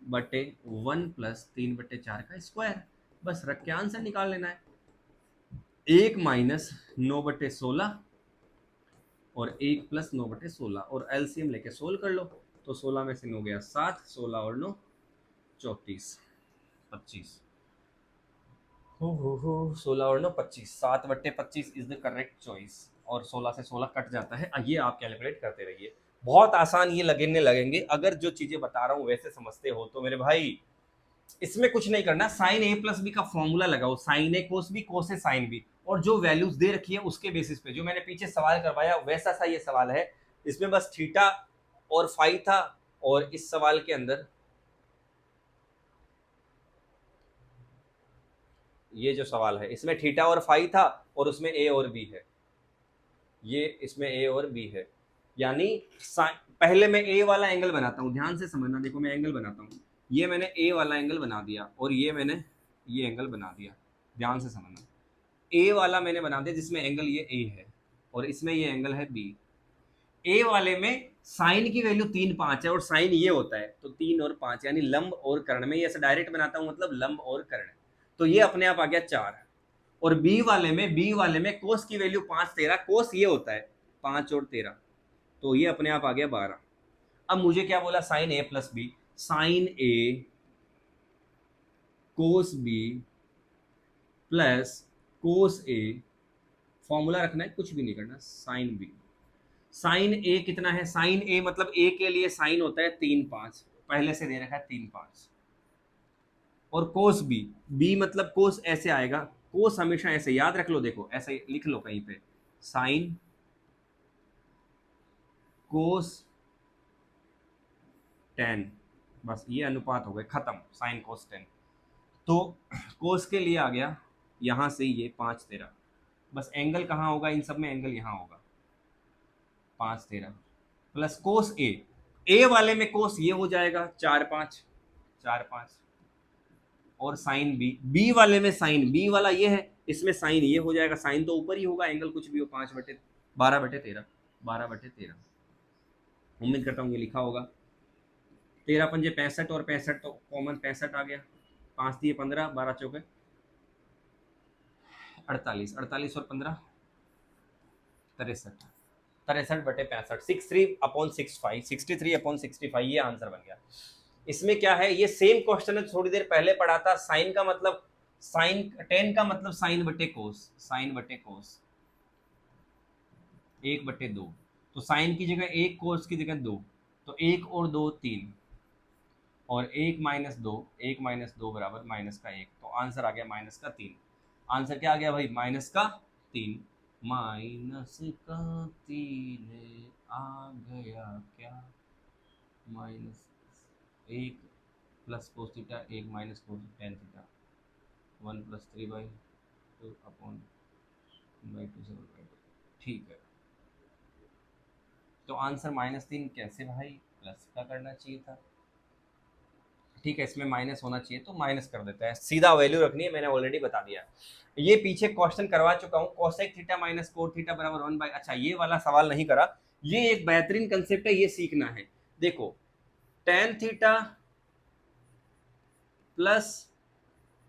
बटे 1 + 3/4 का स्क्वायर, बस रख के आंसर निकाल लेना है। 1 - 9/16 और 1 + 9/16 और एलसीएम लेके सोल्व कर लो, तो 16 में से 9 गया 7, 16 और 9 34, 25। हो 16 और 9 25, 7/25 इज द करेक्ट चॉइस। और 16 से 16 कट जाता है, ये आप कैलकुलेट करते रहिए, बहुत आसान ये लगने लगेंगे अगर जो चीजें बता रहा हूँ वैसे समझते हो तो मेरे भाई। इसमें कुछ नहीं करना, साइन A+B का फॉर्मूला लगाओ, sine A cos B cos A sine B, और जो वैल्यूज दे रखी है उसके बेसिस पे जो मैंने पीछे सवाल करवाया वैसा सा ये सवाल है। इसमें बस थीटा और फाई था, और इस सवाल के अंदर ये जो सवाल है इसमें थीटा और फाई था और उसमें ए और बी है, ये इसमें ए और बी है। यानी पहले मैं ए वाला एंगल बनाता हूँ, ध्यान से समझना, देखो मैं एंगल बनाता हूँ, ये मैंने ए वाला एंगल बना दिया और ये मैंने ये एंगल बना दिया, ध्यान से समझना। ए वाला मैंने बना दिया जिसमें एंगल ये ए है और इसमें ये एंगल है बी। ए वाले में साइन की वैल्यू 3 5 है और साइन ये होता है, तो 3 और 5 यानी लंब और कर्ण में, ये ऐसे डायरेक्ट बनाता हूँ मतलब लंब और कर्ण, तो ये अपने आप आ गया 4। और बी वाले में कोस की वैल्यू 5 13, कोस ये होता है 5 और 13, तो ये अपने आप आ गया 12। अब मुझे क्या बोला, sign A+B, sign A cos B plus cos A, formula रखना है कुछ भी नहीं करना, साइन बी, साइन ए कितना है, साइन ए मतलब ए के लिए साइन होता है 3/5, पहले से दे रखा है 3/5। और कोस बी, बी मतलब कोस ऐसे आएगा, कोस हमेशा ऐसे याद रख लो, देखो ऐसे लिख लो कहीं पे, साइन कोस टेन, बस ये अनुपात हो गए खत्म, साइन कोस टेन। तो कोस के लिए आ गया यहां से ये 5/13, बस एंगल कहाँ होगा इन सब में, एंगल यहाँ होगा 5/13 प्लस कोस ए वाले में कोस ये हो जाएगा 4/5, 4/5 और साइन बी वाले में साइन बी वाला ये है, इसमें साइन ये हो जाएगा, साइन तो ऊपर ही होगा, एंगल कुछ भी हो 5/12/13, 12/13। उम्मीद करता हूँ ये लिखा होगा। 13×5 65 और 65 तो कॉमन 65 आ गया, 5 दिए 15, 12 चौके 48, 48 और 15 63, 63/65, 63/65, 63/65 ये आंसर बन गया। इसमें क्या है, ये सेम क्वेश्चन है थोड़ी देर पहले पढ़ा था, साइन का मतलब साइन, टेन का मतलब साइन बटे कोस, साइन बटे कोस 1/2, तो साइन की जगह 1, कोस की जगह 2, तो 1 और 2 3, और 1 - 2, 1 - 2 बराबर -1, तो आंसर आ गया -3। आंसर क्या आ गया भाई, -3, -3 आ गया क्या, -1 plus cos theta, 1 minus cos tan theta, 1 + 3/2 upon 2/2, ठीक है। तो आंसर -3 कैसे भाई, प्लस का करना चाहिए था, ठीक है इसमें माइनस होना चाहिए तो माइनस कर देता है, सीधा वैल्यू रखनी है, मैंने ऑलरेडी बता दिया। ये पीछे क्वेश्चन करवा चुका हूँ, cosec theta minus cot theta बराबर 1/, अच्छा ये वाला सवाल नहीं करा, ये एक बेहतरीन कंसेप्ट है, ये सीखना है। देखो tan theta plus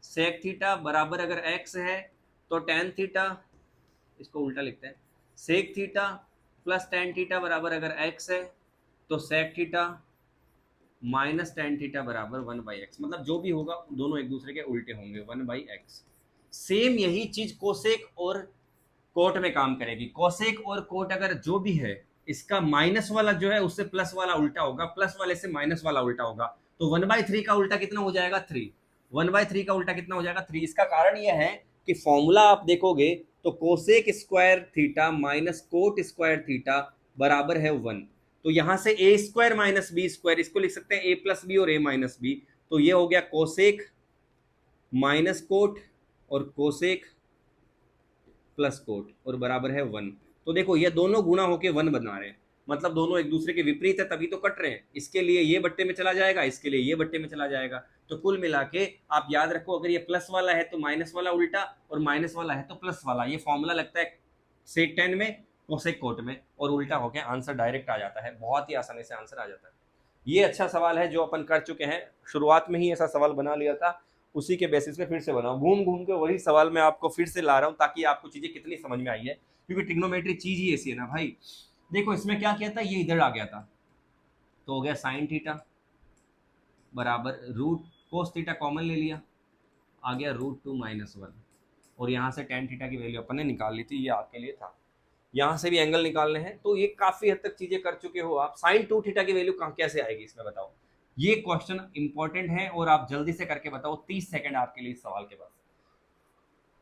sec theta बराबर अगर एक्स है तो टेन थीटा, इसको उल्टा लिखते हैं, sec theta plus tan theta बराबर अगर एक्स है तो sec theta minus tan theta बराबर 1/x, मतलब जो भी होगा दोनों एक दूसरे के उल्टे होंगे, 1/x। सेम यही चीज कोसेक और कोट में काम करेगी, कोसेक और कोट अगर जो भी है इसका माइनस वाला जो है उससे प्लस वाला उल्टा होगा, प्लस वाले से माइनस वाला उल्टा होगा, तो 1/3 का उल्टा कितना हो जाएगा 3, 1/3 का उल्टा कितना हो जाएगा 3। इसका कारण यह है कि फॉर्मूला आप देखोगे तो cosec square theta minus cot square theta बराबर है 1, तो यहां से ए स्क्वायर माइनस बी स्क्वायर, इसको लिख सकते हैं ए प्लस बी और ए माइनस बी, तो ये हो गया कोसेक माइनस कोट और कोसेक प्लस कोट और बराबर है 1। तो देखो ये दोनों गुणा होके 1 बना रहे हैं, मतलब दोनों एक दूसरे के विपरीत है तभी तो कट रहे हैं, इसके लिए ये बट्टे में चला जाएगा, इसके लिए ये बट्टे में चला जाएगा, तो कुल मिला के आप याद रखो अगर ये प्लस वाला है तो माइनस वाला उल्टा, और माइनस वाला है तो प्लस वाला, ये फॉर्मूला लगता है सेक टेन में, कोसेक कोट में, और उल्टा होके आंसर डायरेक्ट आ जाता है, बहुत ही आसानी से आंसर आ जाता है। ये अच्छा सवाल है जो अपन कर चुके हैं, शुरुआत में ही ऐसा सवाल बना लिया था, उसी के बेसिस पे फिर से बनाऊं, घूम घूम के वही सवाल मैं आपको फिर से ला रहा हूं ताकि आपको चीजें कितनी समझ में आई है, क्योंकि ट्रिग्नोमेट्री चीज ही ऐसी है ना भाई। देखो इसमें क्या किया था, ये इधर आ गया था तो हो गया साइन थीटा बराबर रूट कोस थीटा, कॉमन ले लिया, आ गया √2 - 1, और यहाँ से टेन थीटा की वैल्यू अपन ने निकाल ली थी, ये आपके लिए था। यहाँ से भी एंगल निकालने हैं, तो ये काफी हद तक चीजें कर चुके हो आप। साइन 2 थीटा की वैल्यू कैसे आएगी इसमें बताओ, ये क्वेश्चन इंपॉर्टेंट है और आप जल्दी से करके बताओ, 30 सेकंड आपके लिए इस सवाल के पास,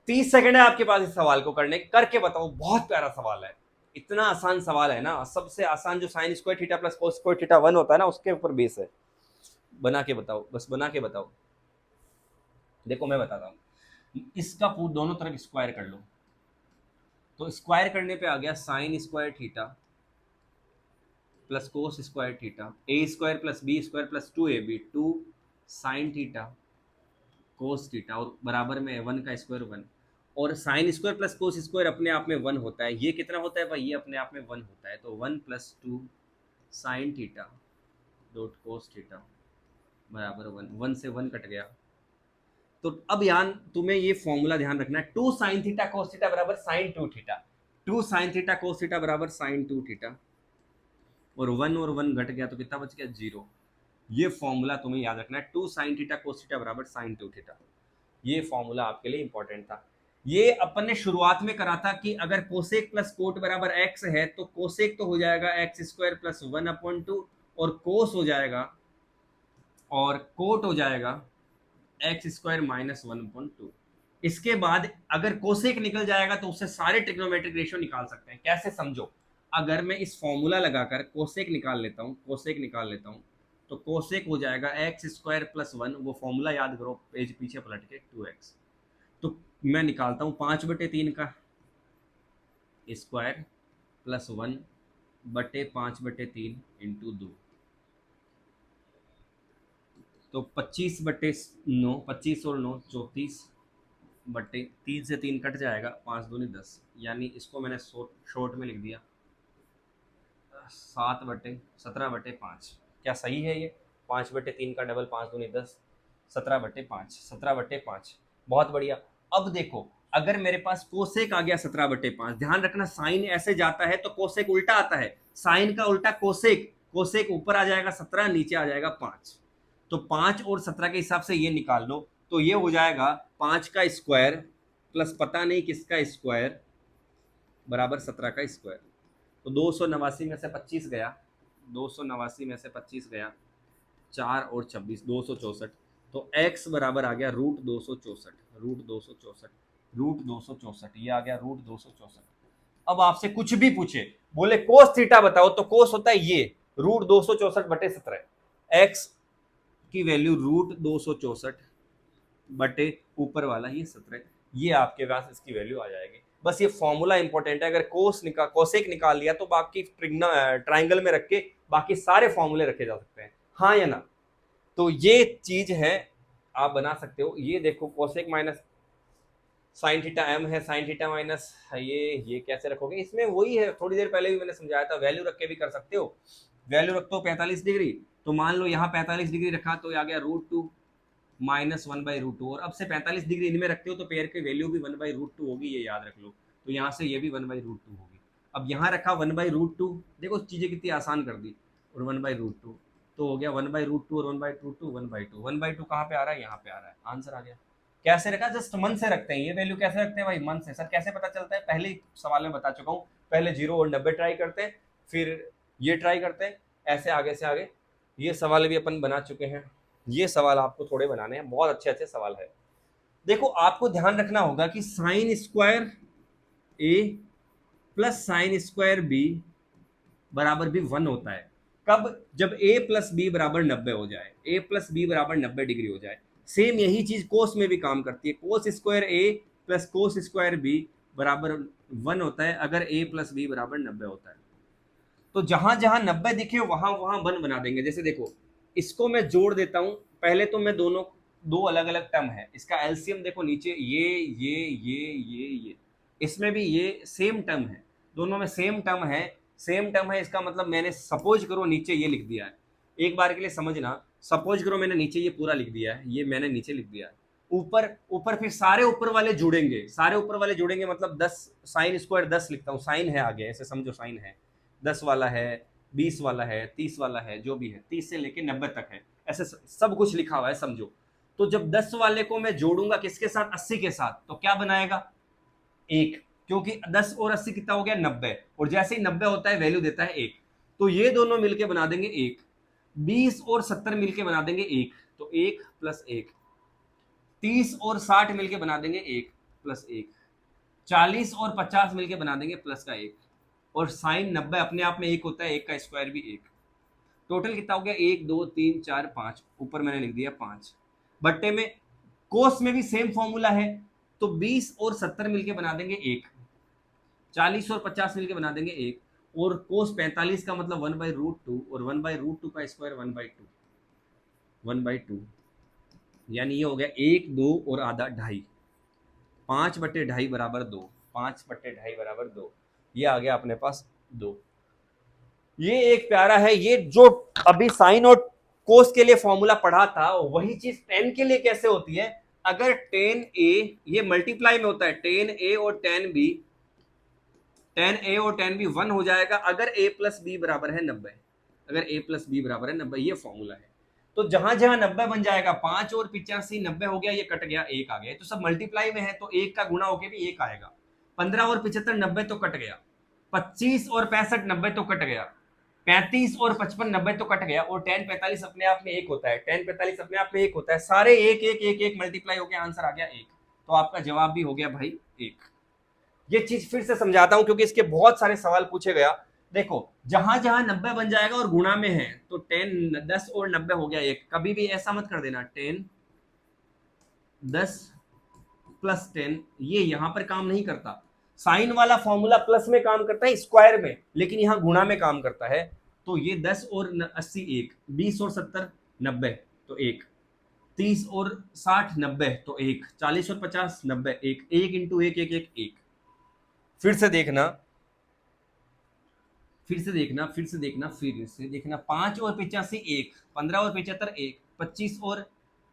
30 सेकंड है आपके पास इस सवाल को करके बताओ, बहुत प्यारा सवाल है, इतना आसान सवाल है ना, सबसे आसान जो sign square theta plus cos square theta 1 होता है ना उसके ऊपर बेस है। बना के बताओ, बस बना के बताओ। देखो मैं बताता हूँ, इसका दोनों तरफ स्क्वायर कर लो, तो स्क्वायर करने पे आ गया sine square theta plus cos square theta, A square plus B square plus 2ab, 2 sine theta cos theta, और बराबर में 1 का स्क्वायर 1, और sine square plus cos square अपने आप में 1 होता है, ये कितना होता है भाई, ये अपने आप में 1 होता है, तो 1 + 2 साइन थीटा डॉट कोस थीटा बराबर 1, 1 से 1 कट गया। तो अब यहाँ तुम्हें ये फॉर्मूला ध्यान रखना है, 2 साइन थीटा कोस थीटा बराबर sine 2 theta, 2 sine theta cos theta बराबर साइन 2 थीटा, और 1 घट गया तो कितना बच गया 0। ये फॉर्मूला तुम्हें याद रखना है, 2 साइन थीटा कोस थीटा बराबर साइन 2 थीटा, ये फॉर्मूला आपके लिए इंपॉर्टेंट था। ये अपन ने शुरुआत में करा था कि अगर कोसेक प्लस कोट बराबर एक्स है तो कोसेक तो हो जाएगा एक्स स्क्वायर प्लस 1/2 और कोस हो जाएगा और कोट हो जाएगा एक्स स्क्वायर माइनस 1/2। इसके बाद अगर कोसेक निकल जाएगा तो उससे सारे ट्रिग्नोमेट्रिक रेशियो निकाल सकते हैं। कैसे समझो, अगर मैं इस फॉर्मूला लगाकर कोसेक निकाल लेता हूँ, कोसेक निकाल लेता हूँ, तो कोसेक हो जाएगा एक्स स्क्वायर प्लस 1, वो फॉर्मूला याद करो, पेज पीछे पलट के 2x। तो मैं निकालता हूँ 5/3 का स्क्वायर प्लस 1/5/3 इंटू 2, तो 25/9, 25 और 9 34 बट्टे 3 से 3 कट जाएगा, 5 दूनी 10, यानी इसको मैंने शॉर्ट में लिख दिया 7/17/5। क्या सही है ये? 5/3 का डबल 5 दूनी 10, 17/5, 17/5। बहुत बढ़िया। अब देखो, अगर मेरे पास कोसेक आ गया 17/5, ध्यान रखना साइन ऐसे जाता है तो कोसेक उल्टा आता है, साइन का उल्टा कोसेक, कोसेक ऊपर आ जाएगा 17, नीचे आ जाएगा 5। तो 5 और 17 के हिसाब से ये निकाल लो, तो ये हो जाएगा 5 का स्क्वायर प्लस पता नहीं किसका स्क्वायर बराबर 17 का स्क्वायर। तो 289 में से 25 गया, 289 में से 25 गया, 4 और 26 264। तो x बराबर आ गया √264, √264, √264, ये आ गया √264। अब आपसे कुछ भी पूछे, बोले कोस थीटा बताओ, तो कोस होता है ये √264/17, x की वैल्यू √264 बटे ऊपर वाला ये 17, ये आपके पास इसकी वैल्यू आ जाएगी। बस ये फॉर्मूला इंपॉर्टेंट है, अगर कोसेक निकाल लिया तो बाकी ट्राइंगल में रख के बाकी सारे फॉर्मूले रखे जा सकते हैं, हाँ या ना? तो ये चीज है, आप बना सकते हो। ये देखो cosec minus sine theta m है, साइन थीटा माइनस ये कैसे रखोगे? इसमें वही है, थोड़ी देर पहले भी मैंने समझाया था, वैल्यू रख के भी कर सकते हो। वैल्यू रखते हो 45 डिग्री, तो मान लो यहाँ 45 डिग्री रखा तो आ गया √2 माइनस 1/√2, और अब से 45 डिग्री इनमें रखते हो तो पेयर की वैल्यू भी 1/√2 होगी, ये याद रख लो। तो यहाँ से ये भी 1/√2 होगी। अब यहाँ रखा 1/√2, देखो चीजें कितनी आसान कर दी, और 1/√2 तो हो गया 1/√2 और 1/2 1/2 1/2 कहाँ पे आ रहा है? यहाँ पे आ रहा है, आंसर आ गया। कैसे रखा? जस्ट मन से रखते हैं, ये वैल्यू कैसे रखते हैं भाई? मन से। सर कैसे पता चलता है? पहले ही सवाल में बता चुका हूँ, पहले 0 और 90 ट्राई करते हैं, फिर ये ट्राई करते हैं, ऐसे आगे से आगे। ये सवाल भी अपन बना चुके हैं, ये सवाल आपको थोड़े बनाने हैं, बहुत अच्छे अच्छे सवाल है। देखो आपको ध्यान रखना होगा कि साइन स्क्वायर ए प्लस साइन स्क्वायर बी बराबर भी 1 होता है। कब? जब a प्लस बी बराबर 90 हो जाए, a प्लस बी बराबर 90 डिग्री हो जाए। सेम यही चीज कोस में भी काम करती है, कोस स्क्वायर ए प्लस कोस स्क्वायर बी बराबर 1 होता है अगर a प्लस बी बराबर 90 होता है। तो जहां जहां 90 दिखे वहां वहां 1 बना देंगे। जैसे देखो, इसको मैं जोड़ देता हूं, पहले तो मैं दोनों, दो अलग अलग टर्म है, इसका एलसीएम देखो नीचे, ये इसमें भी ये सेम टर्म है, दोनों में सेम टर्म है, सेम टर्म है। इसका मतलब मैंने सपोज करो नीचे ये लिख दिया है, एक बार के लिए समझना, सपोज करो मैंने नीचे ये पूरा लिख दिया है, ये मैंने नीचे लिख दिया है, ऊपर ऊपर फिर सारे ऊपर वाले जुड़ेंगे, सारे ऊपर वाले जुड़ेंगे, मतलब 10 साइन स्क्वायर 10 लिखता हूँ, साइन है आगे, ऐसे समझो साइन है, 10 वाला है, 20 वाला है, 30 वाला है, जो भी है 30 से लेके 90 तक है, ऐसे सब कुछ लिखा हुआ है समझो। तो जब 10 वाले को मैं जोड़ूंगा किसके साथ? 80 के साथ, तो क्या बनाएगा? 1, क्योंकि 10 और 80 कितना हो गया? 90, और जैसे ही 90 होता है वैल्यू देता है 1, तो ये दोनों मिलके बना देंगे 1। 20 और 70 मिलके बना देंगे 1, तो 1 प्लस 1। 30 और 60 मिलके बना देंगे 1 प्लस 1। 40 और 50 मिलके बना देंगे प्लस का 1, और साइन 90 अपने आप में 1 होता है, 1 का स्क्वायर भी 1। टोटल कितना हो गया? 1 2 3 4 5, ऊपर मैंने लिख दिया 5। बट्टे में कोस में भी सेम फॉर्मूला है, तो 20 और 70 मिलके बना देंगे 1, 40 और 50 मिलके बना देंगे 1, और कोस 45 का मतलब 1/√2, और 1/√2 का स्क्वायर 1/2, यानी ये हो गया 1 2 और आधा 2.5, 5/2.5 बराबर 2, 5/2.5 बराबर 2, ये आ गया अपने पास 2। ये एक प्यारा है, ये जो अभी साइन और कोस के लिए फॉर्मूला पढ़ा था, वही चीज टेन के लिए कैसे होती है? अगर टेन ए, ये मल्टीप्लाई में होता है, टेन ए और टेन बी, टेन ए और टेन बी 1 हो जाएगा अगर a प्लस बी बराबर है 90, अगर a प्लस बी बराबर है 90, ये फॉर्मूला है। तो जहां जहां 90 बन जाएगा, 5 और 85 90 हो गया, ये कट गया, 1 आ गया। तो सब मल्टीप्लाई में है तो 1 का गुणा होके भी 1 आएगा। 15 और 75 90 तो कट गया, 25 और 65 90 तो कट गया, 35 और 55 90 तो कट गया, और 10 45 अपने आप में 1 होता है, 10 45 अपने आप में 1 होता है, सारे 1 1 1 1 मल्टीप्लाई हो गया, आंसर आ गया 1। तो आपका जवाब भी हो गया भाई 1। ये चीज फिर से समझाता हूं क्योंकि इसके बहुत सारे सवाल पूछे गया। देखो जहां जहां 90 बन जाएगा और गुणा में है तो 10 और 90 हो गया 1। कभी भी ऐसा मत कर देना 10 प्लस 10, ये यहां पर काम नहीं करता। साइन वाला फॉर्मूला प्लस में काम करता है, स्क्वायर में, लेकिन यहां गुणा में काम करता है। तो ये 10 और 80 1, 20 और 70 90 तो 1, 30 और 60 90 तो 1, 40 और 50 90 1, 1 इंटू 1 1 1 1। फिर से देखना, फिर से देखना, फिर से देखना, फिर से देखना, 5 और 85 1, 15 और 75 1, 25 और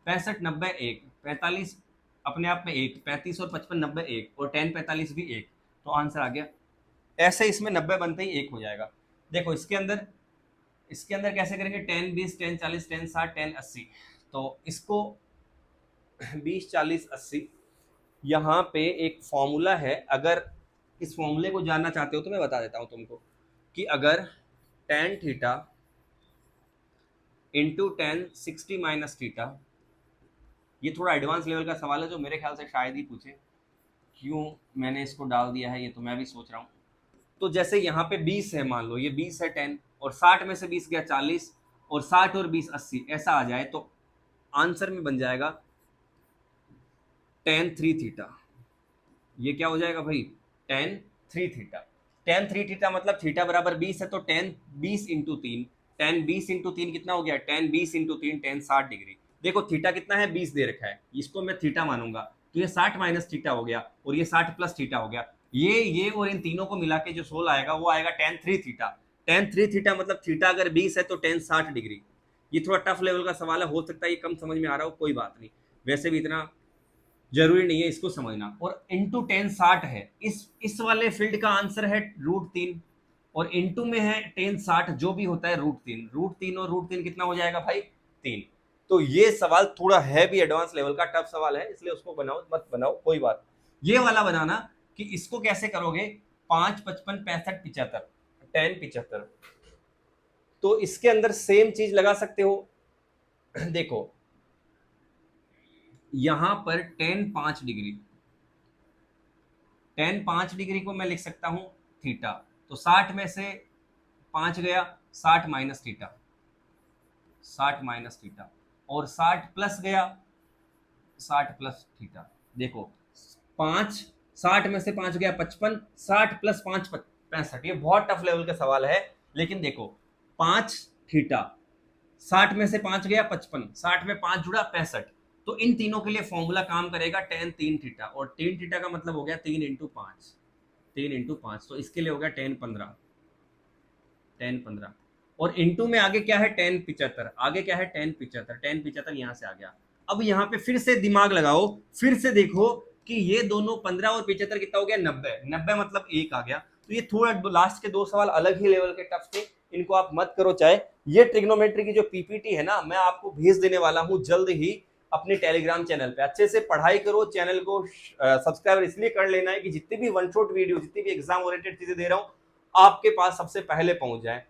65 90 1, 45 अपने आप में 1, 35 और 55 90 1, और 10 45 भी 1। तो आंसर आ गया। ऐसे इसमें 90 बनते ही 1 हो जाएगा। देखो इसके अंदर कैसे करेंगे, 10 20 10 40 10 60 10 80। तो इसको 20 40 80, यहाँ पे एक फॉर्मूला है। अगर इस फॉर्मूले को जानना चाहते हो तो मैं बता देता हूँ तुमको कि अगर tan theta into ten 60 minus theta, ये थोड़ा एडवांस लेवल का सवाल है जो मेरे ख्याल से शायद ही पूछे, क्यों मैंने इसको डाल दिया है ये तो मैं भी सोच रहा हूँ। तो जैसे यहाँ पे 20 है, मान लो ये 20 है 10, और 60 में से 20 गया 40, और 60 और 20 80, ऐसा आ जाए तो आंसर में बन जाएगा tan 3 थीटा। ये क्या हो जाएगा भाई, tan 3 थीटा। tan 3 थीटा मतलब थीटा बराबर 20 है, तो tan 20 इंटू 3, tan 20 इंटू 3 कितना हो गया, tan 20 इंटू 3 tan 60 डिग्री। देखो थीटा कितना है, 20 दे रखा है, इसको मैं थीटा मानूंगा, तो ये 60 माइनस थीटा हो गया, और ये 60 प्लस थीटा हो गया। ये और इन तीनों को मिला के जो 16 आएगा वो आएगा tan 3 थीटा। tan 3 थीटा मतलब थीटा अगर 20 है तो tan 60 डिग्री। ये थोड़ा टफ लेवल का सवाल है, हो सकता है ये कम समझ में आ रहा हो, कोई बात नहीं, वैसे भी इतना जरूरी नहीं है इसको समझना। और इंटू 10 60 है, इस वाले फील्ड का आंसर है √3, और इंटू में है 10 60 जो भी होता है √3, √3 और √3 कितना हो जाएगा भाई 3। तो ये सवाल थोड़ा है भी एडवांस लेवल का, टफ सवाल है, इसलिए उसको बनाओ मत बनाओ कोई बात। ये वाला बनाना कि इसको कैसे करोगे, 5 55 65 75 10 75। तो इसके अंदर सेम चीज लगा सकते हो। देखो यहां पर tan 5 डिग्री, tan 5 डिग्री को मैं लिख सकता हूं थीटा। तो 60 में से 5 गया, 60 माइनस थीटा, 60 माइनस थीटा, और 60 प्लस गया, 60 प्लस थीटा। देखो 5, 60 में से 5 गया 55, 60 प्लस 5 65। ये बहुत टफ लेवल का सवाल है, लेकिन देखो 5 थीटा, 60 में से 5 गया 55, 60 में 5 जुड़ा 65। तो इन तीनों के लिए फॉर्मूला काम करेगा tan 3 थीटा, और 3 थीटा का मतलब हो गया 3 इंटू 5, 3 इंटू 5, तो इसके लिए हो गया tan 15, tan 15। और इंटू में आगे क्या है tan 75, आगे क्या है tan 75, tan 75 यहां से आ गया। अब यहाँ पे फिर से दिमाग लगाओ, फिर से देखो कि ये दोनों 15 और 75 कितना हो गया 90, 90 मतलब 1 आ गया। तो ये थोड़ा लास्ट के 2 सवाल अलग ही लेवल के टफ थे, इनको आप मत करो। चाहे ये ट्रिग्नोमेट्री की जो पीपीटी है ना, मैं आपको भेज देने वाला हूं जल्द ही अपने टेलीग्राम चैनल पे। अच्छे से पढ़ाई करो, चैनल को सब्सक्राइब इसलिए कर लेना है कि जितनी भी वन शॉट वीडियो, जितनी भी एग्जाम ओरिएंटेड चीजें दे रहा हूं आपके पास सबसे पहले पहुंच जाए।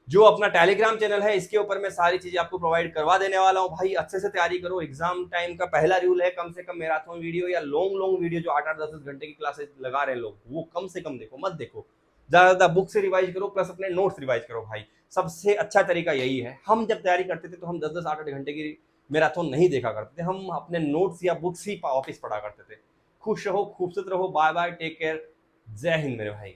जो अपना टेलीग्राम चैनल है इसके ऊपर मैं सारी चीजें आपको प्रोवाइड करवा देने वाला हूं। भाई अच्छे से तैयारी करो, एग्जाम टाइम का पहला रूल है कम से कम मैराथन वीडियो या लॉन्ग वीडियो जो 8 10 घंटे की क्लासेस लगा रहे हैं लोग, वो कम से कम देखो, मत देखो। ज्यादा बुक से रिवाइज करो, प्लस अपने नोट्स रिवाइज करो। भाई सबसे अच्छा तरीका यही है। हम जब तैयारी करते थे तो हम 10 8 घंटे की मैराथन नहीं देखा करते थे, हम अपने नोट्स या बुक्स ही वापिस पढ़ा करते थे। खुश रहो, खूबसूरत रहो, बाय बाय, टेक केयर, जय हिंद मेरे भाई।